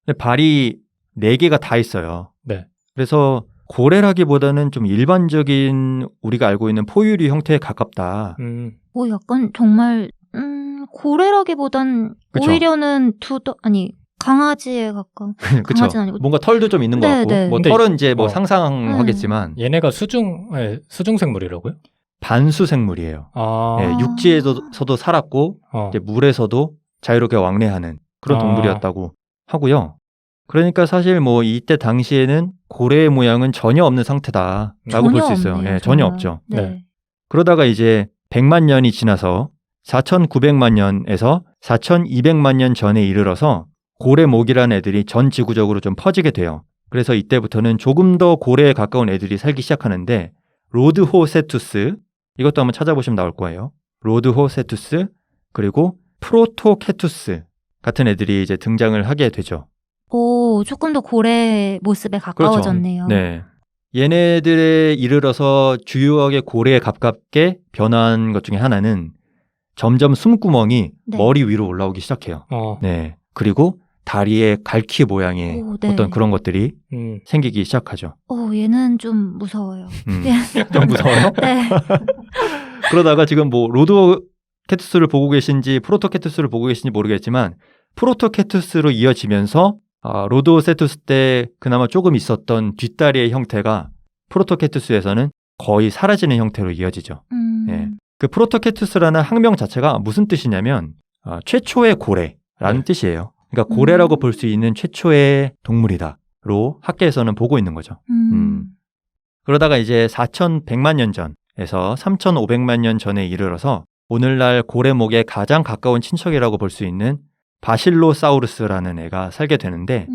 근데 발이 4개가 다 있어요. 네. 그래서 고래라기보다는 좀 일반적인 우리가 알고 있는 포유류 형태에 가깝다. 약간 정말 고래라기보단 그쵸. 오히려는 강아지에 가까운. 그쵸. 강아지는 아니고. 뭔가 털도 좀 있는 것 같고. 네. 뭐 근데 털은 이제 뭐 상상하겠지만 얘네가 수중생물이라고요? 반수 생물이에요. 예, 육지에서도 살았고 이제 물에서도 자유롭게 왕래하는 그런 동물이었다고 하고요. 그러니까 사실 뭐 이때 당시에는 고래의 모양은 전혀 없는 상태다라고 볼 수 있어요. 없네요, 예, 전혀 없죠. 네. 그러다가 이제 100만 년이 지나서 4,900만 년에서 4,200만 년 전에 이르러서 고래목이라는 애들이 전 지구적으로 좀 퍼지게 돼요. 그래서 이때부터는 조금 더 고래에 가까운 애들이 살기 시작하는데 로드호세투스, 이것도 한번 찾아보시면 나올 거예요. 로드호세투스 그리고 프로토케투스 같은 애들이 이제 등장을 하게 되죠. 조금 더 고래 모습에 가까워졌네요. 그렇죠. 네. 얘네들에 이르러서 주요하게 고래에 가깝게 변한 것 중에 하나는 점점 숨구멍이 머리 위로 올라오기 시작해요. 네. 그리고 다리에 갈퀴 모양의 어떤 그런 것들이 생기기 시작하죠. 얘는 좀 무서워요. 좀 무서워요? 네. 그러다가 지금 뭐 로드케투스를 보고 계신지 프로토케투스를 보고 계신지 모르겠지만 프로토케투스로 이어지면서 로드오세투스 때 그나마 조금 있었던 뒷다리의 형태가 프로토케투스에서는 거의 사라지는 형태로 이어지죠. 예. 그 프로토케투스라는 학명 자체가 무슨 뜻이냐면 최초의 고래라는 뜻이에요. 그러니까 고래라고 볼 수 있는 최초의 동물이다로 학계에서는 보고 있는 거죠. 그러다가 이제 4,100만 년 전에서 3,500만 년 전에 이르러서 오늘날 고래목의 가장 가까운 친척이라고 볼 수 있는 바실로사우루스라는 애가 살게 되는데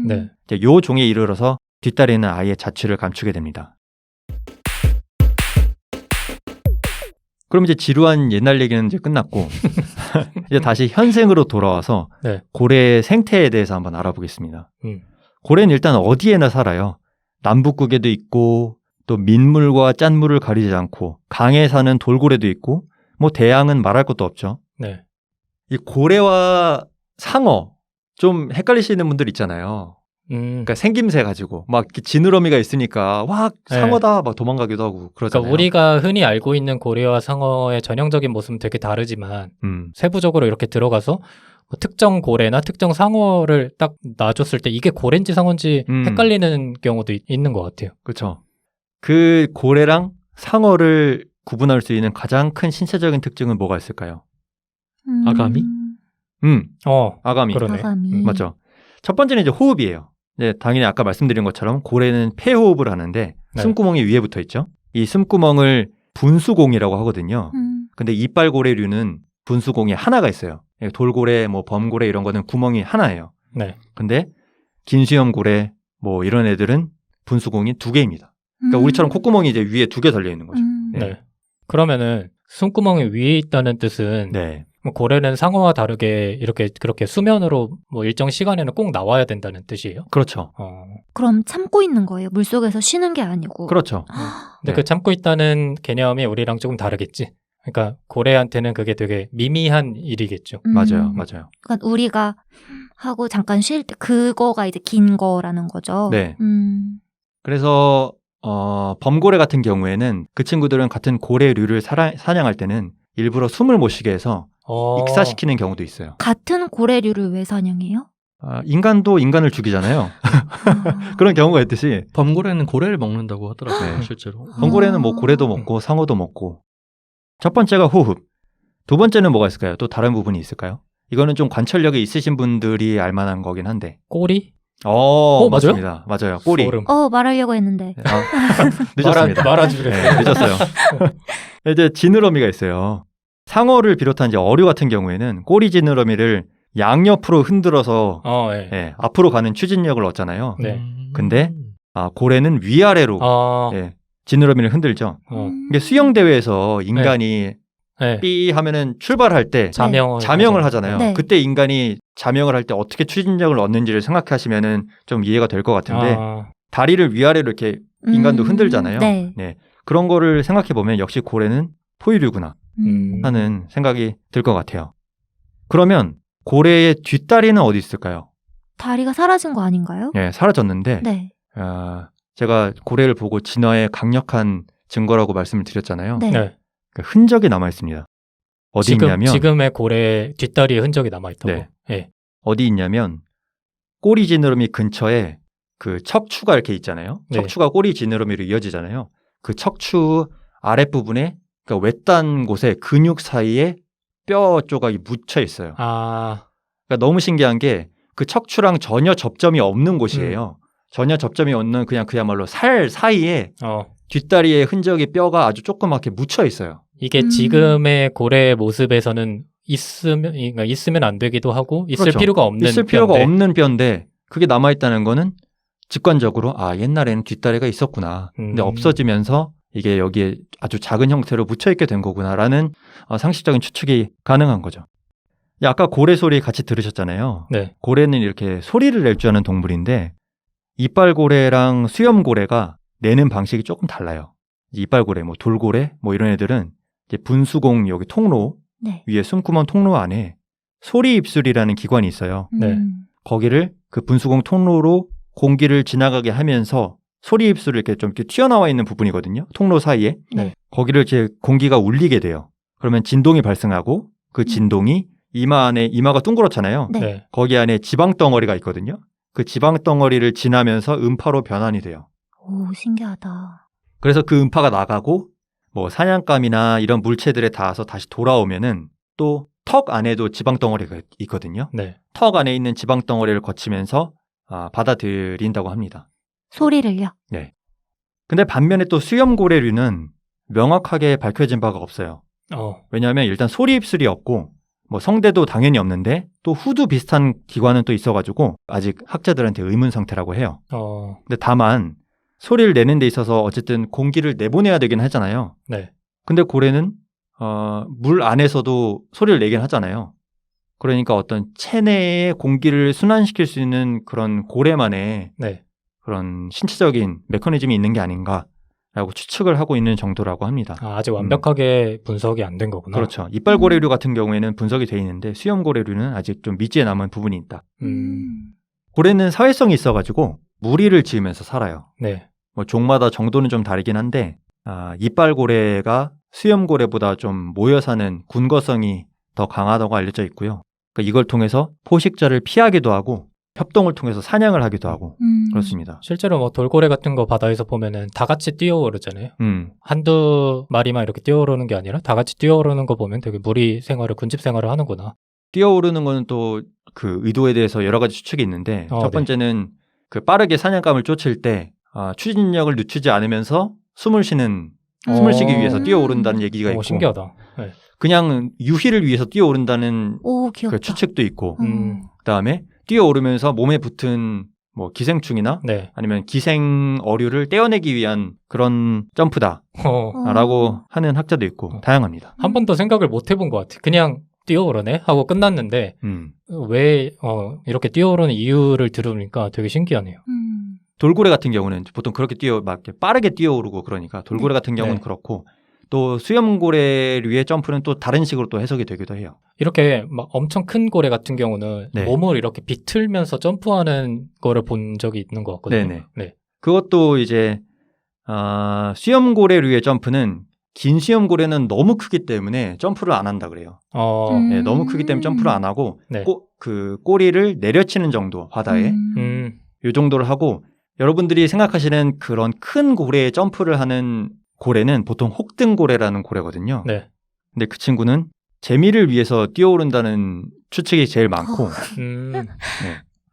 이제 요 종에 이르러서 뒷다리는 아예 자취를 감추게 됩니다. 그럼 이제 지루한 옛날 얘기는 이제 끝났고 이제 다시 현생으로 돌아와서 고래의 생태에 대해서 한번 알아보겠습니다. 고래는 일단 어디에나 살아요. 남북극에도 있고 또 민물과 짠물을 가리지 않고 강에 사는 돌고래도 있고 뭐 대양은 말할 것도 없죠. 이 고래와 상어 좀 헷갈리시는 분들 있잖아요. 그러니까 생김새 가지고 막 지느러미가 있으니까 와 상어다 막 도망가기도 하고 그러잖아요. 그러니까 우리가 흔히 알고 있는 고래와 상어의 전형적인 모습은 되게 다르지만 세부적으로 이렇게 들어가서 뭐 특정 고래나 특정 상어를 딱 놔줬을 때 이게 고래인지 상어인지 헷갈리는 경우도 있는 것 같아요. 그렇죠. 그 고래랑 상어를 구분할 수 있는 가장 큰 신체적인 특징은 뭐가 있을까요? 아가미? 아가미. 그러네. 맞죠. 첫 번째는 이제 호흡이에요. 네, 당연히 아까 말씀드린 것처럼 고래는 폐호흡을 하는데 숨구멍이 위에 붙어 있죠. 이 숨구멍을 분수공이라고 하거든요. 근데 이빨고래류는 분수공이 하나가 있어요. 돌고래, 뭐 범고래 이런 거는 구멍이 하나예요. 네. 근데 긴수염고래 뭐 이런 애들은 분수공이 2개입니다. 그러니까 우리처럼 콧구멍이 이제 위에 2개 달려 있는 거죠. 네. 네. 그러면은 숨구멍이 위에 있다는 뜻은 네. 뭐 고래는 상어와 다르게 이렇게 그렇게 수면으로 뭐 일정 시간에는 꼭 나와야 된다는 뜻이에요? 그렇죠. 그럼 참고 있는 거예요. 물속에서 쉬는 게 아니고. 그렇죠. 근데 네. 그 참고 있다는 개념이 우리랑 조금 다르겠지. 그러니까 고래한테는 그게 되게 미미한 일이겠죠. 맞아요. 그러니까 우리가 하고 잠깐 쉴 때 그거가 이제 긴 거라는 거죠. 네. 그래서 범고래 같은 경우에는 그 친구들은 같은 고래류를 사냥할 때는 일부러 숨을 못 쉬게 해서 익사시키는 경우도 있어요. 같은 고래류를 왜 사냥해요? 인간도 인간을 죽이잖아요. 그런 경우가 있듯이 범고래는 고래를 먹는다고 하더라고요. 네. 실제로. 범고래는 뭐 고래도 먹고 상어도 먹고. 첫 번째가 호흡. 두 번째는 뭐가 있을까요? 또 다른 부분이 있을까요? 이거는 좀 관찰력이 있으신 분들이 알만한 거긴 한데. 꼬리? 맞아요? 맞습니다. 맞아요. 꼬리. 소름. 말하려고 했는데. 늦었습니다. 말아주래. 네, 늦었어요. 이제 지느러미가 있어요. 상어를 비롯한 이제 어류 같은 경우에는 꼬리 지느러미를 양옆으로 흔들어서 네. 예, 앞으로 가는 추진력을 얻잖아요. 네. 근데 고래는 위아래로 예, 지느러미를 흔들죠. 이게 수영 대회에서 인간이 네. 삐 하면은 출발할 때 자명을 하잖아요. 네. 그때 인간이 자명을 할 때 어떻게 추진력을 얻는지를 생각하시면은 좀 이해가 될 것 같은데 다리를 위아래로 이렇게 인간도 흔들잖아요. 네. 그런 거를 생각해 보면 역시 고래는 포유류구나 하는 생각이 들 것 같아요. 그러면 고래의 뒷다리는 어디 있을까요? 다리가 사라진 거 아닌가요? 예, 사라졌는데 네. 제가 고래를 보고 진화의 강력한 증거라고 말씀을 드렸잖아요. 네. 네. 그 흔적이 남아 있습니다. 어디 있냐면 지금의 고래 뒷다리에 흔적이 남아 있다고. 네. 네. 어디 있냐면 꼬리 지느러미 근처에 그 척추가 이렇게 있잖아요. 네. 척추가 꼬리 지느러미로 이어지잖아요. 그 척추 아랫부분에 그러니까 외딴 곳에 근육 사이에 뼈 조각이 묻혀 있어요. 그러니까 너무 신기한 게 그 척추랑 전혀 접점이 없는 곳이에요. 전혀 접점이 없는 그냥 그야말로 살 사이에 뒷다리에 흔적이 뼈가 아주 조그맣게 묻혀 있어요. 이게 지금의 고래의 모습에서는 있으면 안 되기도 하고 있을 그렇죠. 필요가 없는 있을 필요가 없는 뼈인데 그게 남아 있다는 거는 직관적으로 옛날에는 뒷다리가 있었구나. 근데 없어지면서 이게 여기에 아주 작은 형태로 묻혀 있게 된 거구나라는 상식적인 추측이 가능한 거죠. 아까 고래 소리 같이 들으셨잖아요. 네. 고래는 이렇게 소리를 낼 줄 아는 동물인데 이빨고래랑 수염고래가 내는 방식이 조금 달라요. 이빨고래, 뭐 돌고래, 뭐 이런 애들은 이제 분수공 여기 통로 위에 숨구멍 통로 안에 소리 입술이라는 기관이 있어요. 네. 거기를 그 분수공 통로로 공기를 지나가게 하면서 소리 입술이 이렇게 좀 이렇게 튀어나와 있는 부분이거든요. 통로 사이에. 네. 거기를 이제 공기가 울리게 돼요. 그러면 진동이 발생하고 그 진동이 이마 안에 이마가 둥그렇잖아요. 네. 거기 안에 지방 덩어리가 있거든요. 그 지방 덩어리를 지나면서 음파로 변환이 돼요. 오, 신기하다. 그래서 그 음파가 나가고 뭐 사냥감이나 이런 물체들에 닿아서 다시 돌아오면은 또 턱 안에도 지방 덩어리가 있거든요. 네. 턱 안에 있는 지방 덩어리를 거치면서 받아들인다고 합니다. 소리를요? 네. 근데 반면에 또 수염고래류는 명확하게 밝혀진 바가 없어요. 왜냐하면 일단 소리 입술이 없고 뭐 성대도 당연히 없는데 또 후두 비슷한 기관은 또 있어가지고 아직 학자들한테 의문 상태라고 해요. 근데 다만 소리를 내는 데 있어서 어쨌든 공기를 내보내야 되긴 하잖아요. 네. 근데 고래는 물 안에서도 소리를 내긴 하잖아요. 그러니까 어떤 체내에 공기를 순환시킬 수 있는 그런 고래만의 그런 신체적인 메커니즘이 있는 게 아닌가라고 추측을 하고 있는 정도라고 합니다. 아직 완벽하게 분석이 안 된 거구나. 그렇죠. 이빨고래류 같은 경우에는 분석이 돼 있는데 수염고래류는 아직 좀 미지에 남은 부분이 있다. 고래는 사회성이 있어가지고 무리를 지으면서 살아요. 네. 뭐 종마다 정도는 좀 다르긴 한데 이빨고래가 수염고래보다 좀 모여 사는 군거성이 더 강하다고 알려져 있고요. 그러니까 이걸 통해서 포식자를 피하기도 하고 협동을 통해서 사냥을 하기도 하고 그렇습니다. 실제로 뭐 돌고래 같은 거 바다에서 보면은 다 같이 뛰어오르잖아요. 한두 마리만 이렇게 뛰어오르는 게 아니라 다 같이 뛰어오르는 거 보면 되게 무리 생활을, 군집 생활을 하는구나. 뛰어오르는 거는 또 그 의도에 대해서 여러 가지 추측이 있는데 첫 번째는 그 빠르게 사냥감을 쫓을 때 추진력을 늦추지 않으면서 숨을 쉬는 숨을 쉬기 위해서 뛰어오른다는 얘기가 있고 신기하다. 네. 그냥 유희를 위해서 뛰어오른다는 오, 귀엽다. 그 추측도 있고 음. 그다음에 뛰어오르면서 몸에 붙은 뭐 기생충이나 네. 아니면 기생 어류를 떼어내기 위한 그런 점프다라고 하는 학자도 있고 다양합니다. 한 번도 생각을 못 해본 것 같아. 그냥 뛰어오르네 하고 끝났는데 왜 이렇게 뛰어오르는 이유를 들으니까 되게 신기하네요. 돌고래 같은 경우는 보통 그렇게 막 이렇게 빠르게 뛰어오르고 그러니까 돌고래 같은 경우는 네. 그렇고 또 수염고래류의 점프는 또 다른 식으로 또 해석이 되기도 해요. 이렇게 막 엄청 큰 고래 같은 경우는 네. 몸을 이렇게 비틀면서 점프하는 거를 본 적이 있는 것 같거든요. 네네. 네. 그것도 이제 수염고래류의 점프는 긴 수염고래는 너무 크기 때문에 점프를 안 한다 그래요. 네, 너무 크기 때문에 점프를 안 하고 네. 그 꼬리를 내려치는 정도 바다에 이 정도를 하고 여러분들이 생각하시는 그런 큰 고래에 점프를 하는 고래는 보통 혹등고래라는 고래거든요. 네. 근데 그 친구는 재미를 위해서 뛰어오른다는 추측이 제일 많고 네.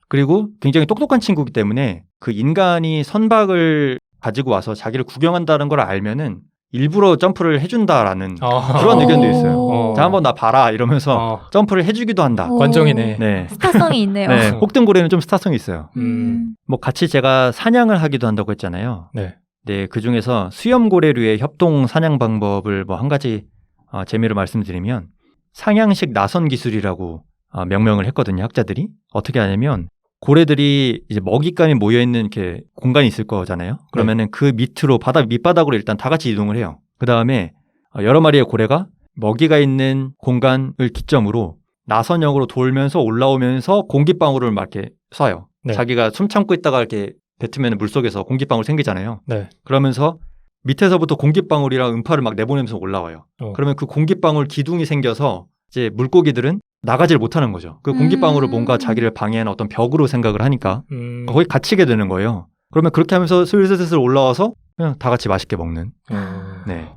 그리고 굉장히 똑똑한 친구이기 때문에 그 인간이 선박을 가지고 와서 자기를 구경한다는 걸 알면은 일부러 점프를 해준다라는 그런 의견도 있어요. 자, 한번 나 봐라 이러면서 점프를 해주기도 한다. 관종이네. 네. 스타성이 있네요. 네. 혹등고래는 좀 스타성이 있어요. 음. 뭐 같이 제가 사냥을 하기도 한다고 했잖아요. 네. 네, 그 중에서 수염고래류의 협동 사냥 방법을 뭐 한 가지 재미로 말씀드리면 상향식 나선 기술이라고 명명을 했거든요, 학자들이. 어떻게 하냐면 고래들이 이제 먹잇감이 모여 있는 이렇게 공간이 있을 거잖아요. 그러면은 그 밑으로 바다 밑바닥으로 일단 다 같이 이동을 해요. 그 다음에 여러 마리의 고래가 먹이가 있는 공간을 기점으로 나선형으로 돌면서 올라오면서 공기방울을 막 이렇게 쏴요. 네. 자기가 숨 참고 있다가 이렇게 뱉으면 물속에서 공기방울 생기잖아요. 네. 그러면서 밑에서부터 공기방울이랑 음파를 막 내보내면서 올라와요. 그러면 그 공기방울 기둥이 생겨서 이제 물고기들은 나가질 못하는 거죠. 그 공기방울을 뭔가 자기를 방해하는 어떤 벽으로 생각을 하니까 거기 갇히게 되는 거예요. 그러면 그렇게 하면서 슬슬슬슬 올라와서 그냥 다 같이 맛있게 먹는. 네.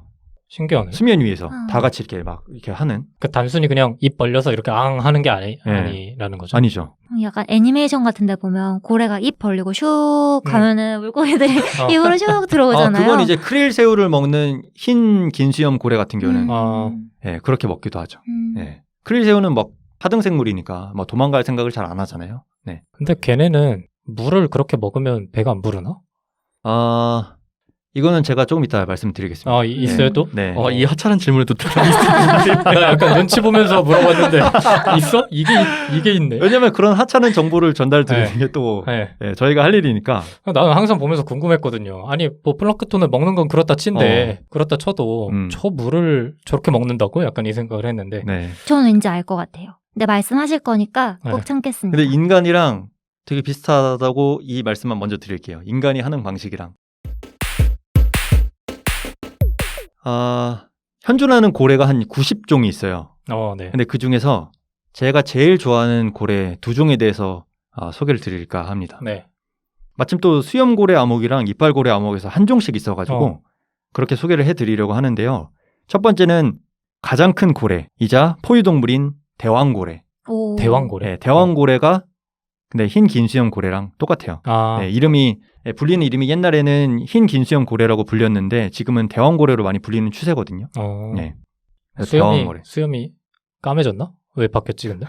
신기하네. 수면 위에서 다 같이 이렇게 막 이렇게 하는. 그 단순히 그냥 입 벌려서 이렇게 앙 하는 게 아니라는 거죠. 아니죠. 약간 애니메이션 같은 데 보면 고래가 입 벌리고 슉 가면은 물고기들이 입으로 슉 들어오잖아요. 그건 이제 크릴 새우를 먹는 흰 긴수염 고래 같은 경우는 네, 그렇게 먹기도 하죠. 네. 크릴 새우는 막 하등생물이니까 뭐 도망갈 생각을 잘 안 하잖아요. 네. 근데 걔네는 물을 그렇게 먹으면 배가 안 부르나? 이거는 제가 조금 이따 말씀드리겠습니다. 있어요 또? 네. 이 하찮은 질문에도 나 약간 눈치 보면서 물어봤는데 있어? 이게 있네. 왜냐면 그런 하찮은 정보를 전달드리는 게 또 저희가 할 일이니까. 나는 항상 보면서 궁금했거든요. 아니 뭐 플랑크톤을 먹는 건 그렇다 친데 그렇다 쳐도 저 물을 저렇게 먹는다고? 약간 이 생각을 했는데. 네. 저는 왠지 알 것 같아요. 근데 말씀하실 거니까 꼭 참겠습니다. 근데 인간이랑 되게 비슷하다고 이 말씀만 먼저 드릴게요. 인간이 하는 방식이랑. 현존하는 고래가 한 90종이 있어요. 네. 근데 그 중에서 제가 제일 좋아하는 고래 2종에 대해서 소개를 드릴까 합니다. 네. 마침 또 수염고래 암흑이랑 이빨고래 암흑에서 한 종씩 있어가지고 그렇게 소개를 해드리려고 하는데요. 첫 번째는 가장 큰 고래이자 포유동물인 대왕고래. 대왕고래? 네, 대왕고래가 근데 흰 긴수염 고래랑 똑같아요. 네, 이름이 불리는 이름이 옛날에는 흰 긴수염 고래라고 불렸는데 지금은 대왕고래로 많이 불리는 추세거든요. 네. 수염이 까매졌나? 왜 바뀌었지 근데?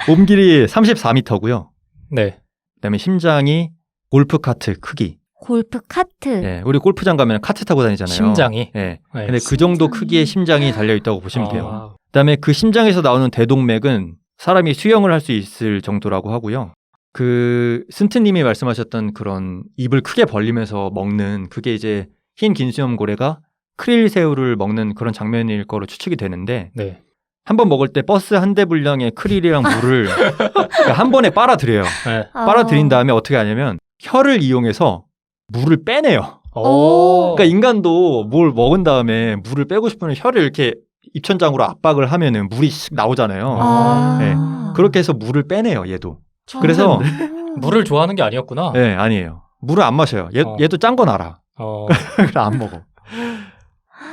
몸 길이 34m고요. 네. 그다음에 심장이 골프 카트 크기. 골프 카트. 네, 우리 골프장 가면 카트 타고 다니잖아요. 심장이. 네. 근데 그 정도 크기의 심장이 달려 있다고 보시면 돼요. 그다음에 그 심장에서 나오는 대동맥은 사람이 수영을 할 수 있을 정도라고 하고요. 그 스ን트님이 말씀하셨던 그런 입을 크게 벌리면서 먹는 그게 이제 흰 긴수염 고래가 크릴 새우를 먹는 그런 장면일 거로 추측이 되는데 한 번 먹을 때 버스 한 대 분량의 크릴이랑 물을 그러니까 한 번에 빨아들여요. 빨아들인 다음에 어떻게 하냐면 혀를 이용해서 물을 빼내요. 그러니까 인간도 뭘 먹은 다음에 물을 빼고 싶으면 혀를 이렇게 입천장으로 압박을 하면은 물이 씩 나오잖아요. 네. 그렇게 해서 물을 빼내요, 얘도. 그래서 물을 좋아하는 게 아니었구나. 네, 아니에요. 물을 안 마셔요. 얘도 짠 건 알아. 그래 안 먹어.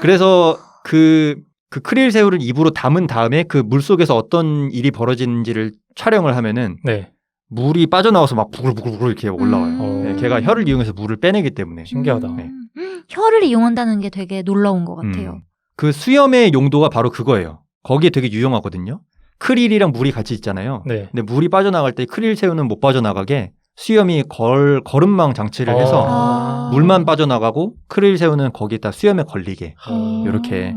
그래서 그 크릴 새우를 입으로 담은 다음에 그 물 속에서 어떤 일이 벌어지는지를 촬영을 하면은 물이 빠져나와서 막 부글부글 이렇게 올라와요. 네, 걔가 혀를 이용해서 물을 빼내기 때문에. 신기하다. 네. 혀를 이용한다는 게 되게 놀라운 것 같아요. 그 수염의 용도가 바로 그거예요. 거기에 되게 유용하거든요. 크릴이랑 물이 같이 있잖아요. 네. 근데 물이 빠져나갈 때 크릴 새우는 못 빠져나가게 수염이 걸음망 장치를 해서 아. 물만 빠져나가고 크릴 새우는 거기에다 수염에 걸리게 이렇게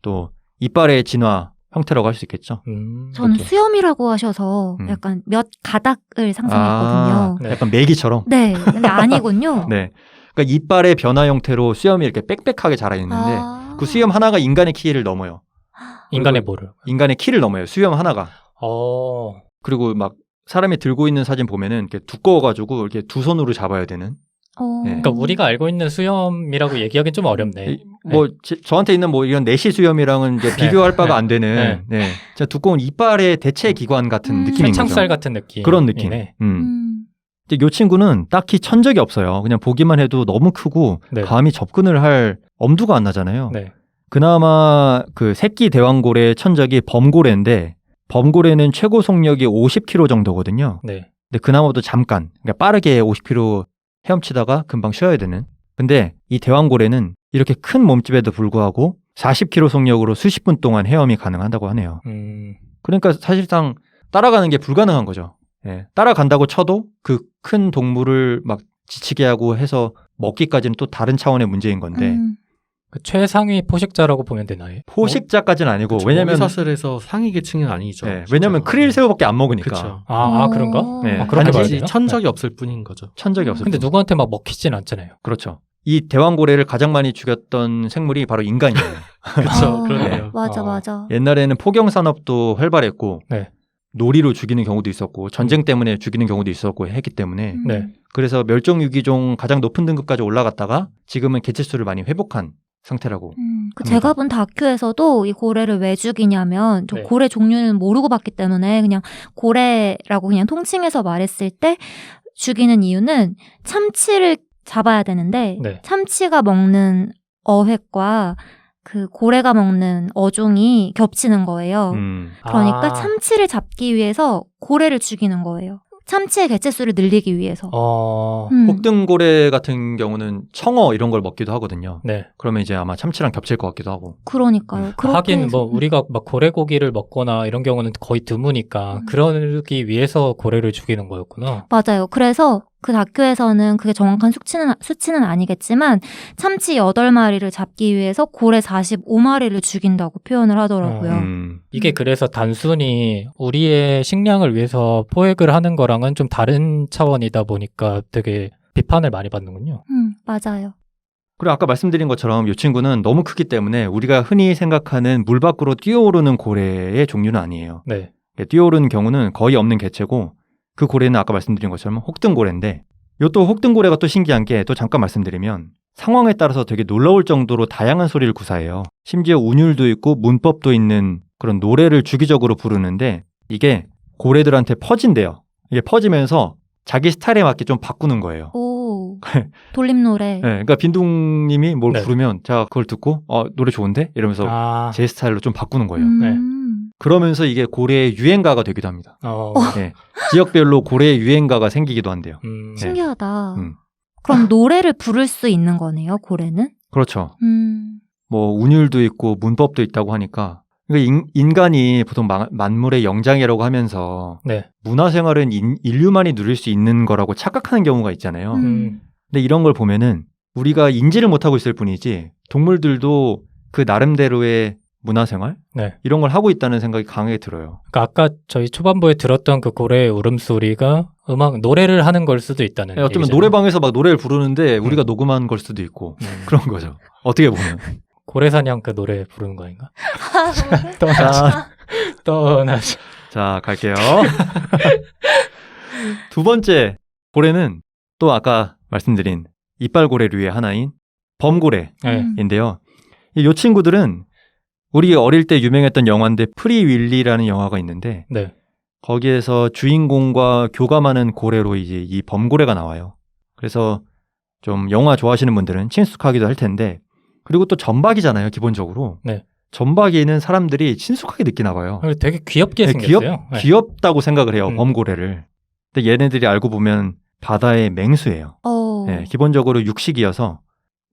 또 이빨의 진화 형태라고 할 수 있겠죠. 저는 그렇게. 수염이라고 하셔서 약간 몇 가닥을 상상했거든요. 네. 약간 메기처럼. 네, 근데 아니군요. 네. 그러니까 이빨의 변화 형태로 수염이 이렇게 빽빽하게 자라 있는데 아. 그 수염 하나가 인간의 키를 넘어요. 인간의 뭐를? 인간의 키를 넘어요. 수염 하나가. 어. 그리고 막 사람이 들고 있는 사진 보면은 이렇게 두꺼워가지고 이렇게 두 손으로 잡아야 되는. 네. 그러니까 우리가 알고 있는 수염이라고 얘기하기는 좀 어렵네. 뭐 저한테 있는 뭐 이런 내시 수염이랑은 이제 비교할 바가 안 되는 네. 진짜 두꺼운 이빨의 대체 기관 같은 느낌인 거죠. 창살 같은 느낌. 그런 느낌. 근데 이 친구는 딱히 천적이 없어요. 그냥 보기만 해도 너무 크고 네. 감히 접근을 할 엄두가 안 나잖아요. 네. 그나마 그 새끼 대왕고래 천적이 범고래인데 범고래는 최고 속력이 50km 정도거든요. 네. 근데 그나마도 잠깐, 그러니까 빠르게 50km 헤엄치다가 금방 쉬어야 되는. 근데 이 대왕고래는 이렇게 큰 몸집에도 불구하고 40km 속력으로 수십 분 동안 헤엄이 가능하다고 하네요. 그러니까 사실상 따라가는 게 불가능한 거죠. 예, 따라간다고 쳐도 그 큰 동물을 막 지치게 하고 해서 먹기까지는 또 다른 차원의 문제인 건데 그 최상위 포식자라고 보면 되나요? 포식자까지는 아니고 그쵸, 왜냐면 사슬에서 상위 계층은 아니죠. 네, 왜냐면 크릴 새우밖에 안 먹으니까. 그쵸. 그런가? 네, 그렇게 봐야 단지 되나? 천적이 없을 뿐인 거죠. 천적이 없을 근데 뿐. 누구한테 막 먹히진 않잖아요. 그렇죠. 이 대왕고래를 가장 많이 죽였던 생물이 바로 인간이에요. 그렇죠. 그러네요. 맞아, 맞아. 옛날에는 포경 산업도 활발했고 네. 놀이로 죽이는 경우도 있었고 전쟁 때문에 죽이는 경우도 있었고 했기 때문에 네. 그래서 멸종위기종 가장 높은 등급까지 올라갔다가 지금은 개체수를 많이 회복한 상태라고. 제가 본 다큐에서도 이 고래를 왜 죽이냐면 저 네. 고래 종류는 모르고 봤기 때문에 그냥 고래라고 그냥 통칭해서 말했을 때 죽이는 이유는 참치를 잡아야 되는데 네. 참치가 먹는 어획과 그 고래가 먹는 어종이 겹치는 거예요. 그러니까 참치를 잡기 위해서 고래를 죽이는 거예요. 참치의 개체수를 늘리기 위해서. 혹등고래 같은 경우는 청어 이런 걸 먹기도 하거든요. 네. 그러면 이제 아마 참치랑 겹칠 것 같기도 하고. 그러니까요. 하긴 뭐 우리가 막 고래고기를 먹거나 이런 경우는 거의 드무니까 그러기 위해서 고래를 죽이는 거였구나. 맞아요. 그래서 그 다큐에서는 그게 정확한 수치는 아니겠지만 참치 8마리를 잡기 위해서 고래 45마리를 죽인다고 표현을 하더라고요. 이게 그래서 단순히 우리의 식량을 위해서 포획을 하는 거랑은 좀 다른 차원이다 보니까 되게 비판을 많이 받는군요. 맞아요. 그리고 아까 말씀드린 것처럼 이 친구는 너무 크기 때문에 우리가 흔히 생각하는 물 밖으로 뛰어오르는 고래의 종류는 아니에요. 네. 뛰어오르는 경우는 거의 없는 개체고 그 고래는 아까 말씀드린 것처럼 혹등고래인데 이것도 혹등고래가 또 신기한 게 또 잠깐 말씀드리면 상황에 따라서 되게 놀라울 정도로 다양한 소리를 구사해요. 심지어 운율도 있고 문법도 있는 그런 노래를 주기적으로 부르는데 이게 고래들한테 퍼진대요. 이게 퍼지면서 자기 스타일에 맞게 좀 바꾸는 거예요. 오, 돌림 노래. 네, 그러니까 빈둥님이 뭘 네. 부르면 제가 그걸 듣고 노래 좋은데? 이러면서 제 스타일로 좀 바꾸는 거예요. 네. 그러면서 이게 고래의 유행가가 되기도 합니다. 네, 지역별로 고래의 유행가가 생기기도 한대요. 신기하다. 그럼 노래를 부를 수 있는 거네요, 고래는? 그렇죠. 뭐 운율도 있고 문법도 있다고 하니까 그러니까 인간이 보통 만물의 영장이라고 하면서 네. 문화생활은 인류만이 누릴 수 있는 거라고 착각하는 경우가 있잖아요. 근데 이런 걸 보면은 우리가 인지를 못하고 있을 뿐이지 동물들도 그 나름대로의 문화생활? 네. 이런 걸 하고 있다는 생각이 강하게 들어요. 그러니까 아까 저희 초반부에 들었던 그 고래의 울음소리가 노래를 하는 걸 수도 있다는 어쩌면 얘기잖아요. 노래방에서 막 노래를 부르는데 우리가 녹음한 걸 수도 있고 그런 거죠. 어떻게 보면. 고래사냥 그 노래 부르는 거 아닌가? 떠나자. 자, 갈게요. 두 번째 고래는 또 아까 말씀드린 이빨고래류의 하나인 범고래인데요. 이 친구들은 우리 어릴 때 유명했던 영화인데 프리윌리라는 영화가 있는데 네. 거기에서 주인공과 교감하는 고래로 이제 이 범고래가 나와요. 그래서 좀 영화 좋아하시는 분들은 친숙하기도 할 텐데 그리고 또 전박이잖아요, 기본적으로. 네. 전박이는 사람들이 친숙하게 느끼나 봐요. 되게 귀엽게 생겼어요. 귀엽다고 생각을 해요, 범고래를. 근데 얘네들이 알고 보면 바다의 맹수예요. 네, 기본적으로 육식이어서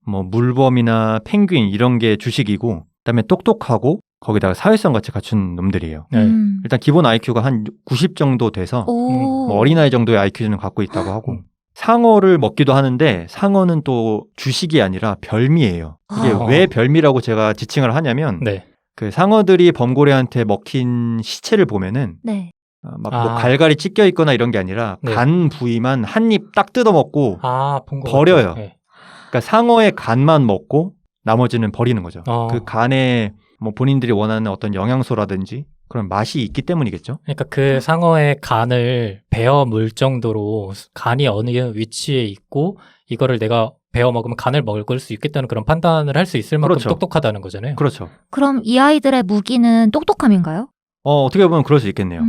뭐 물범이나 펭귄 이런 게 주식이고 그다음에 똑똑하고 거기다가 사회성 같이 갖춘 놈들이에요. 네. 일단 기본 IQ가 한 90 정도 돼서 오. 뭐 어린아이 정도의 IQ는 갖고 있다고 하고 상어를 먹기도 하는데 상어는 또 주식이 아니라 별미예요. 이게 아. 왜 별미라고 제가 지칭을 하냐면 네. 그 상어들이 범고래한테 먹힌 시체를 보면은 네. 막 뭐 갈갈이 찢겨 있거나 이런 게 아니라 네. 간 부위만 한 입 딱 뜯어 먹고 본 거 버려요. 같아요. 네. 그러니까 상어의 간만 먹고 나머지는 버리는 거죠. 어. 그 간에 뭐 본인들이 원하는 어떤 영양소라든지 그런 맛이 있기 때문이겠죠. 그러니까 그 상어의 간을 베어 물 정도로 간이 어느 위치에 있고 이거를 내가 베어 먹으면 간을 먹을 수 있겠다는 그런 판단을 할 수 있을 만큼 그렇죠. 똑똑하다는 거잖아요. 그렇죠. 그럼 이 아이들의 무기는 똑똑함인가요? 어떻게 보면 그럴 수 있겠네요.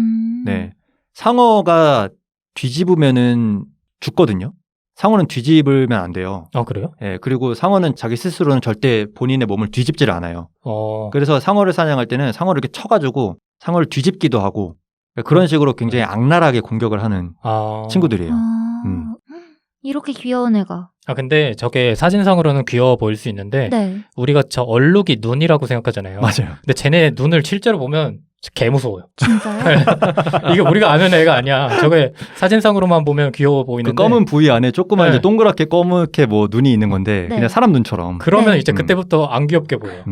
네. 상어가 뒤집으면은 죽거든요. 상어는 뒤집으면 안 돼요. 그래요? 예, 그리고 상어는 자기 스스로는 절대 본인의 몸을 뒤집지를 않아요. 그래서 상어를 사냥할 때는 상어를 이렇게 쳐가지고 상어를 뒤집기도 하고 그런 식으로 굉장히 악랄하게 공격을 하는 친구들이에요. 이렇게 귀여운 애가. 근데 저게 사진상으로는 귀여워 보일 수 있는데 네. 우리가 저 얼룩이 눈이라고 생각하잖아요. 맞아요. 근데 쟤네 눈을 실제로 보면 개 무서워요. 진짜요? 이게 우리가 아는 애가 아니야. 저게 사진상으로만 보면 귀여워 그 보이는데 검은 부위 안에 조그만 네. 이제 동그랗게 검게 뭐 눈이 있는 건데 네. 그냥 사람 눈처럼. 그러면 네. 이제 그때부터 안 귀엽게 보여요.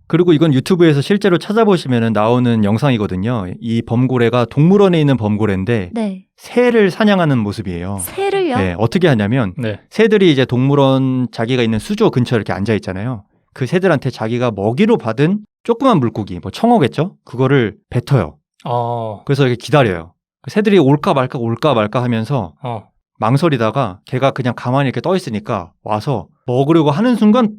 그리고 이건 유튜브에서 실제로 찾아보시면 나오는 영상이거든요. 이 범고래가 동물원에 있는 범고래인데 네. 새를 사냥하는 모습이에요. 새를요? 네, 어떻게 하냐면 네. 새들이 이제 동물원 자기가 있는 수조 근처에 이렇게 앉아 있잖아요. 그 새들한테 자기가 먹이로 받은 조그만 물고기, 뭐 청어겠죠? 그거를 뱉어요. 그래서 이렇게 기다려요. 새들이 올까 말까 하면서 망설이다가 걔가 그냥 가만히 이렇게 떠 있으니까 와서 먹으려고 하는 순간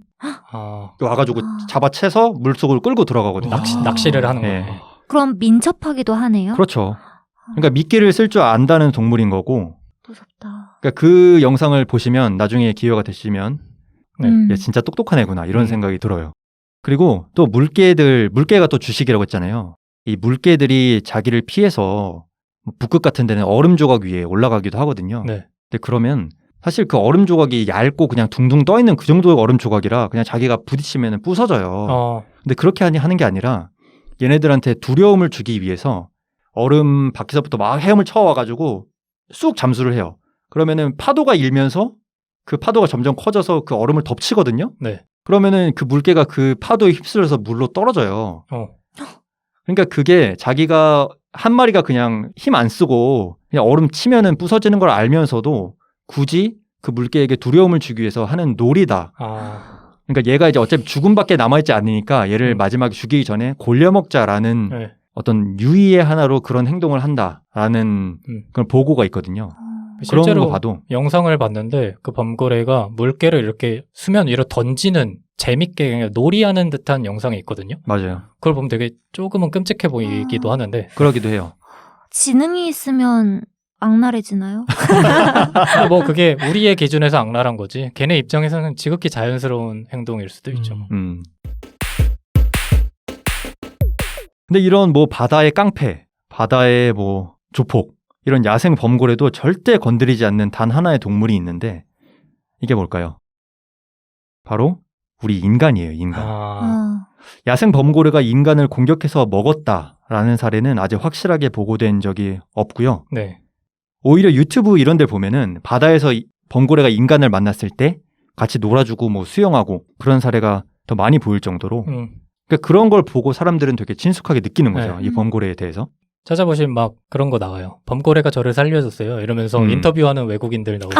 와가지고 잡아채서 물속으로 끌고 들어가거든요. 낚시를 하는 네. 거예요. 그럼 민첩하기도 하네요? 그렇죠. 그러니까 미끼를 쓸 줄 안다는 동물인 거고. 무섭다. 그러니까 그 영상을 보시면 나중에 기회가 되시면 네. 얘 진짜 똑똑한 애구나 이런 생각이 들어요. 그리고 또 물개가 또 주식이라고 했잖아요. 이 물개들이 자기를 피해서 북극 같은 데는 얼음 조각 위에 올라가기도 하거든요. 네. 근데 그러면 사실 그 얼음 조각이 얇고 그냥 둥둥 떠 있는 그 정도의 얼음 조각이라 그냥 자기가 부딪히면 부서져요. 근데 그렇게 하는 게 아니라 얘네들한테 두려움을 주기 위해서 얼음 밖에서부터 막 헤엄을 쳐와가지고 쑥 잠수를 해요. 그러면은 파도가 일면서 그 파도가 점점 커져서 그 얼음을 덮치거든요. 네. 그러면은 그 물개가 그 파도에 휩쓸려서 물로 떨어져요. 그러니까 그게 자기가 한 마리가 그냥 힘 안 쓰고 그냥 얼음 치면은 부서지는 걸 알면서도 굳이 그 물개에게 두려움을 주기 위해서 하는 놀이다. 그러니까 얘가 이제 어차피 죽음밖에 남아있지 않으니까 얘를 마지막에 죽이기 전에 골려먹자라는 네. 어떤 유의의 하나로 그런 행동을 한다라는 그런 보고가 있거든요. 그런 실제로 거 봐도 영상을 봤는데 그 범고래가 물개를 이렇게 수면 위로 던지는 재밌게 그냥 놀이하는 듯한 영상이 있거든요. 맞아요. 그걸 보면 되게 조금은 끔찍해 보이기도 하는데 그러기도 해요. 지능이 있으면 악랄해지나요? 뭐 그게 우리의 기준에서 악랄한 거지 걔네 입장에서는 지극히 자연스러운 행동일 수도 있죠. 근데 이런 뭐 바다의 깡패, 바다의 뭐 조폭 이런 야생 범고래도 절대 건드리지 않는 단 하나의 동물이 있는데 이게 뭘까요? 바로 우리 인간이에요. 인간. 야생 범고래가 인간을 공격해서 먹었다라는 사례는 아직 확실하게 보고된 적이 없고요. 네. 오히려 유튜브 이런 데 보면은 바다에서 범고래가 인간을 만났을 때 같이 놀아주고 뭐 수영하고 그런 사례가 더 많이 보일 정도로 그러니까 그런 걸 보고 사람들은 되게 친숙하게 느끼는 거죠. 네. 이 범고래에 대해서. 찾아보시면 막 그런 거 나와요. 범고래가 저를 살려줬어요. 이러면서 인터뷰하는 외국인들 나오고.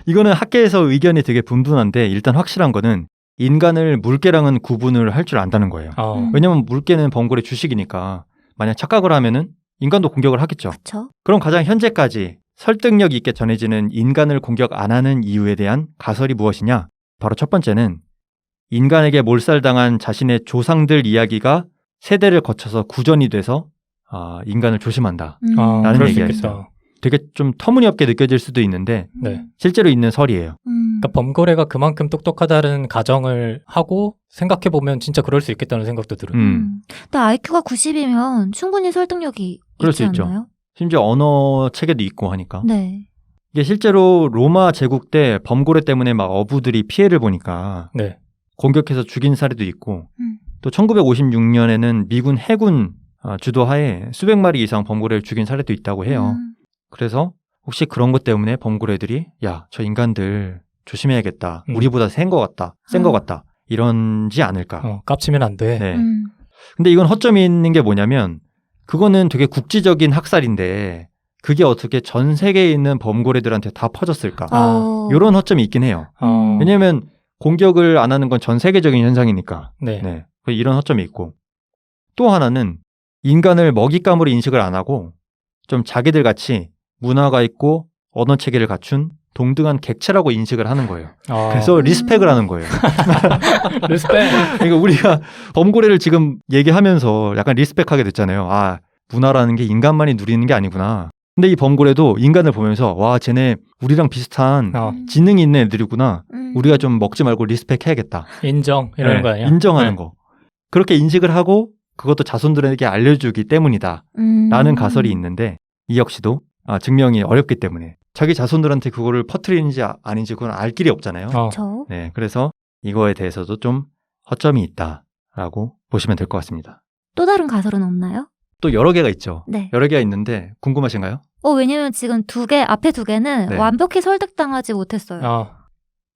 이거는 학계에서 의견이 되게 분분한데 일단 확실한 거는 인간을 물개랑은 구분을 할 줄 안다는 거예요. 왜냐면 물개는 범고래 주식이니까 만약 착각을 하면은 인간도 공격을 하겠죠. 그쵸? 그럼 가장 현재까지 설득력 있게 전해지는 인간을 공격 안 하는 이유에 대한 가설이 무엇이냐? 바로 첫 번째는 인간에게 몰살당한 자신의 조상들 이야기가 세대를 거쳐서 구전이 돼서 인간을 조심한다. 라는 그럴 수 얘기가 있겠다. 있어요. 되게 좀 터무니없게 느껴질 수도 있는데 네. 실제로 있는 설이에요. 그러니까 범고래가 그만큼 똑똑하다는 가정을 하고 생각해보면 진짜 그럴 수 있겠다는 생각도 들어요. 근데 IQ가 90이면 충분히 설득력이 그럴 있지 수 있죠. 않나요? 심지어 언어 체계도 있고 하니까. 네. 이게 실제로 로마 제국 때 범고래 때문에 막 어부들이 피해를 보니까 네. 공격해서 죽인 사례도 있고 또 1956년에는 미군 해군 주도하에 수백 마리 이상 범고래를 죽인 사례도 있다고 해요. 그래서 혹시 그런 것 때문에 범고래들이 야, 저 인간들 조심해야겠다. 우리보다 센 것 같다. 센 것 같다. 이런지 않을까. 깝치면 안 돼. 네. 근데 이건 허점이 있는 게 뭐냐면 그거는 되게 국지적인 학살인데 그게 어떻게 전 세계에 있는 범고래들한테 다 퍼졌을까? 이런 허점이 있긴 해요. 왜냐하면 공격을 안 하는 건 전 세계적인 현상이니까. 네. 네. 이런 허점이 있고 또 하나는 인간을 먹잇감으로 인식을 안 하고 좀 자기들 같이 문화가 있고 언어 체계를 갖춘 동등한 객체라고 인식을 하는 거예요. 그래서 리스펙을 하는 거예요. 리스펙. 그러니까 우리가 범고래를 지금 얘기하면서 약간 리스펙하게 됐잖아요. 아, 문화라는 게 인간만이 누리는 게 아니구나. 근데 이 범고래도 인간을 보면서 와, 쟤네 우리랑 비슷한 지능이 있는 애들이구나. 우리가 좀 먹지 말고 리스펙해야겠다. 인정 이러는 거 아니야? 인정하는 거. 그렇게 인식을 하고 그것도 자손들에게 알려주기 때문이다. 라는 가설이 있는데 이 역시도 증명이 어렵기 때문에 자기 자손들한테 그거를 퍼뜨리는지 아닌지 그건 알 길이 없잖아요. 네, 그래서 이거에 대해서도 좀 허점이 있다라고 보시면 될 것 같습니다. 또 다른 가설은 없나요? 또 여러 개가 있죠. 네. 여러 개가 있는데 궁금하신가요? 왜냐면 지금 앞에 두 개는 네. 완벽히 설득당하지 못했어요.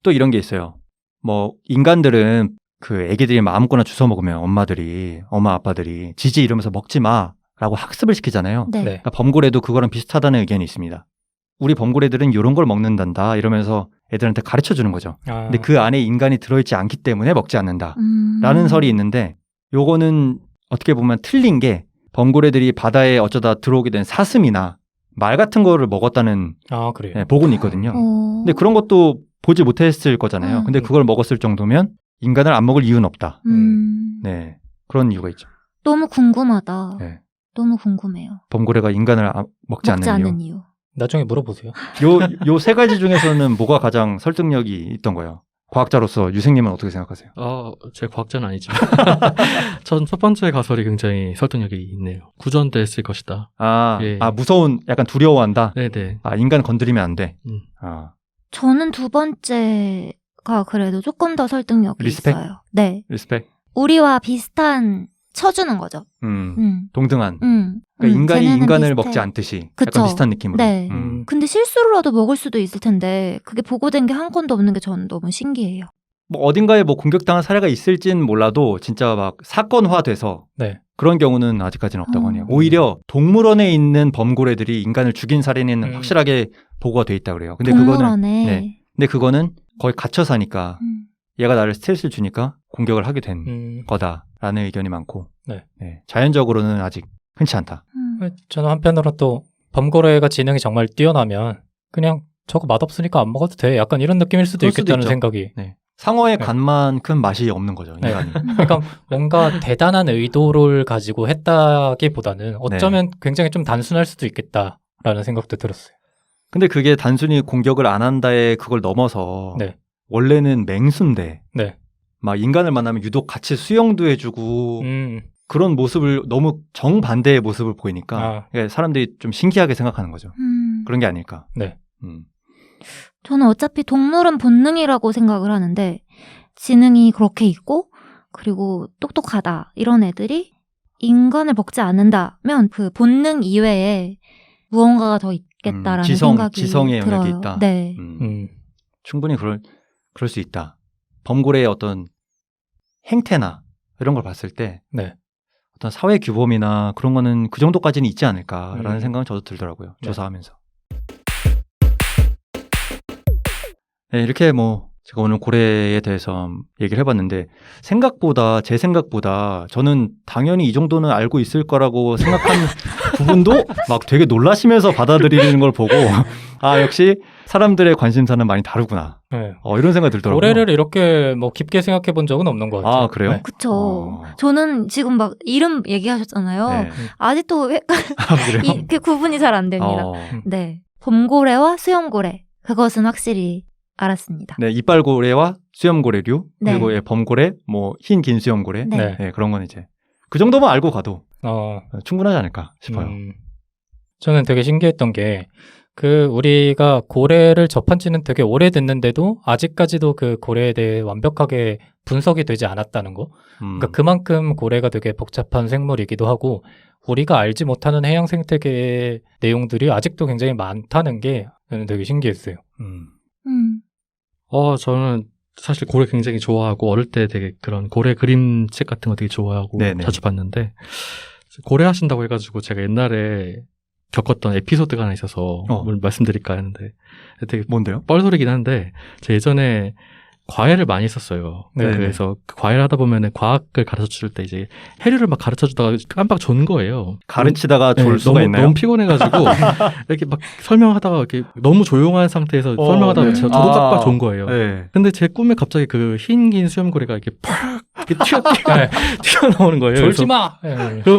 또 이런 게 있어요. 뭐 인간들은 그 애기들이 뭐 아무거나 주워 먹으면 엄마 아빠들이 지지 이러면서 먹지 마라고 학습을 시키잖아요. 네. 그러니까 범고래도 그거랑 비슷하다는 의견이 있습니다. 우리 범고래들은 이런 걸 먹는단다 이러면서 애들한테 가르쳐 주는 거죠. 근데 그 안에 인간이 들어있지 않기 때문에 먹지 않는다 라는 설이 있는데 요거는 어떻게 보면 틀린 게 범고래들이 바다에 어쩌다 들어오게 된 사슴이나 말 같은 거를 먹었다는 그래요? 보고는 있거든요. 근데 그런 것도 보지 못했을 거잖아요. 근데 그걸 먹었을 정도면 인간을 안 먹을 이유는 없다. 네, 그런 이유가 있죠. 너무 궁금하다. 네. 너무 궁금해요. 범고래가 인간을 먹지 않는 이유. 나중에 물어보세요. 요 세 가지 중에서는 뭐가 가장 설득력이 있던 거예요? 과학자로서 유생님은 어떻게 생각하세요? 제 과학자는 아니지만 전 첫 번째 가설이 굉장히 설득력이 있네요. 구전됐을 것이다. 예. 무서운, 약간 두려워한다? 네네. 인간 건드리면 안 돼? 저는 두 번째가 그래도 조금 더 설득력이 리스펙? 있어요. 네. 리스펙? 우리와 비슷한 쳐주는 거죠. 동등한. 그러니까 인간이 인간을 먹지 않듯이 그쵸. 약간 비슷한 느낌으로. 네. 근데 실수로라도 먹을 수도 있을 텐데 그게 보고된 게 한 건도 없는 게 저는 너무 신기해요. 뭐 어딘가에 뭐 공격당한 사례가 있을진 몰라도 진짜 막 사건화돼서 네. 그런 경우는 아직까지는 없다고 하네요. 오히려 동물원에 있는 범고래들이 인간을 죽인 사례는 확실하게 보고가 돼 있다 그래요. 근데 동물원에. 근데 그거는 거의 갇혀 사니까 얘가 나를 스트레스를 주니까 공격을 하게 된 거다라는 의견이 많고 네. 자연적으로는 아직 흔치 않다. 저는 한편으로 또 범고래가 지능이 정말 뛰어나면 그냥 저거 맛없으니까 안 먹어도 돼. 약간 이런 느낌일 수도 있겠다는 생각이. 네. 상어의 간만큼 맛이 없는 거죠. 인간이. 그러니까 뭔가 대단한 의도를 가지고 했다기보다는 어쩌면 굉장히 좀 단순할 수도 있겠다라는 생각도 들었어요. 근데 그게 단순히 공격을 안 한다에 그걸 넘어서 원래는 맹수인데 막 인간을 만나면 유독 같이 수영도 해주고 그런 모습을 너무 정반대의 모습을 보이니까 사람들이 좀 신기하게 생각하는 거죠. 그런 게 아닐까. 네. 저는 어차피 동물은 본능이라고 생각을 하는데 지능이 그렇게 있고 그리고 똑똑하다 이런 애들이 인간을 먹지 않는다면 그 본능 이외에 무언가가 더 있겠다라는 생각이 지성의 들어요. 영역이 있다. 네. 충분히 그럴 수 있다. 범고래의 어떤 행태나 이런 걸 봤을 때 어떤 사회 규범이나 그런 거는 그 정도까지는 있지 않을까라는 생각은 저도 들더라고요. 조사하면서. 네, 이렇게 뭐 제가 오늘 고래에 대해서 얘기를 해봤는데 제 생각보다 저는 당연히 이 정도는 알고 있을 거라고 생각한 부분도 막 되게 놀라시면서 받아들이는 걸 보고 역시 사람들의 관심사는 많이 다르구나. 이런 생각이 들더라고요. 고래를 이렇게 뭐 깊게 생각해 본 적은 없는 것 같아요. 그래요? 그쵸. 저는 지금 막 이름 얘기하셨잖아요. 아직도 그래요? 그 구분이 잘 안 됩니다. 네. 범고래와 수염고래. 그것은 확실히 알았습니다. 네, 이빨고래와 수염고래류, 그리고 범고래, 뭐 흰 긴 수염고래, 그런 건 이제 그 정도만 알고 가도 충분하지 않을까 싶어요. 저는 되게 신기했던 게 우리가 고래를 접한 지는 되게 오래됐는데도 아직까지도 그 고래에 대해 완벽하게 분석이 되지 않았다는 거. 그러니까 그만큼 고래가 되게 복잡한 생물이기도 하고 우리가 알지 못하는 해양 생태계의 내용들이 아직도 굉장히 많다는 게 저는 되게 신기했어요. 저는 사실 고래 굉장히 좋아하고 어릴 때 되게 그런 고래 그림책 같은 거 되게 좋아하고 네네. 자주 봤는데 고래 하신다고 해가지고 제가 옛날에 겪었던 에피소드가 하나 있어서 말씀드릴까 했는데 되게 뭔데요? 뻘소리긴 한데 제가 예전에 과외를 많이 했었어요. 네. 그래서 그 과외를 하다 보면은 과학을 가르쳐 줄 때 이제 해류를 막 가르쳐 주다가 깜빡 존 거예요. 가르치다가 졸 네, 수가 있나요? 너무 피곤해가지고 이렇게 막 설명하다가 이렇게 너무 조용한 상태에서 설명하다가 네. 저도 깜빡 존 거예요. 네. 근데 제 꿈에 갑자기 그 흰 긴 수염고래가 이렇게 팍 이렇게 튀어나오는 거예요. 졸지 마!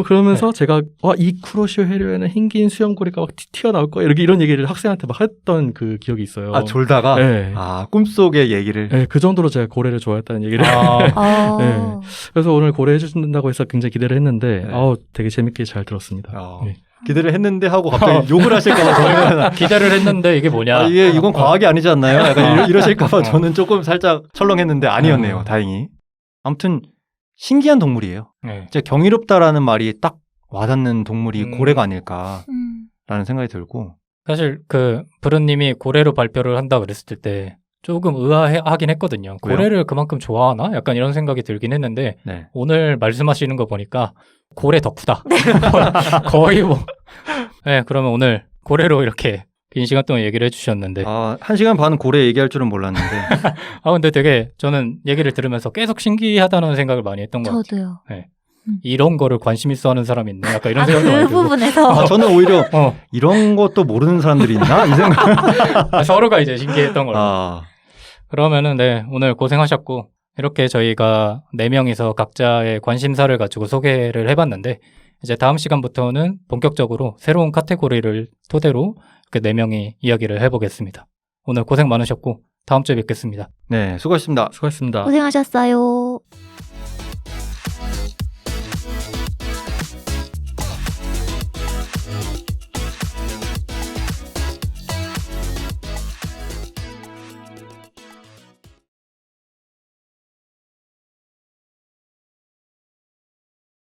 그러면서 제가 이 쿠로시오 해류에는 흰 긴 수염고래가 막 튀어나올 거야 이런 얘기를 학생한테 막 했던 그 기억이 있어요. 아, 졸다가? 네. 꿈속의 얘기를. 네, 그 정도로 제가 고래를 좋아했다는 얘기를. 네. 그래서 오늘 고래 해주신다고 해서 굉장히 기대를 했는데, 네. 되게 재밌게 잘 들었습니다. 네. 기대를 했는데 하고 갑자기 욕을 하실까봐 저는 기대를 했는데 이게 뭐냐? 이건 과학이 아니지 않나요? 약간 이러실까봐 저는 조금 살짝 철렁했는데 아니었네요. 다행히. 아무튼 신기한 동물이에요. 네. 진짜 경이롭다라는 말이 딱 와닿는 동물이 고래가 아닐까라는 생각이 들고. 사실 브루님이 고래로 발표를 한다 그랬을 때 조금 의아하긴 했거든요. 왜요? 고래를 그만큼 좋아하나? 약간 이런 생각이 들긴 했는데 네. 오늘 말씀하시는 거 보니까 고래 덕후다. 거의 뭐. 네, 그러면 오늘 고래로 이렇게 긴 시간 동안 얘기를 해주셨는데. 1시간 반은 고래 얘기할 줄은 몰랐는데. 근데 되게 저는 얘기를 들으면서 계속 신기하다는 생각을 많이 했던 것 같아요. 저도요. 네. 이런 거를 관심 있어 하는 사람이 있네. 약간 이런 생각도 많이 그 들고. 부분에서. 저는 오히려 이런 것도 모르는 사람들이 있나? 이 생각. 서로가 이제 신기했던 걸로. 그러면은 네, 오늘 고생하셨고 이렇게 저희가 4명이서 각자의 관심사를 가지고 소개를 해봤는데 이제 다음 시간부터는 본격적으로 새로운 카테고리를 토대로 이렇게 4명이 이야기를 해보겠습니다. 오늘 고생 많으셨고 다음 주에 뵙겠습니다. 네, 수고하셨습니다. 수고하셨습니다. 고생하셨어요.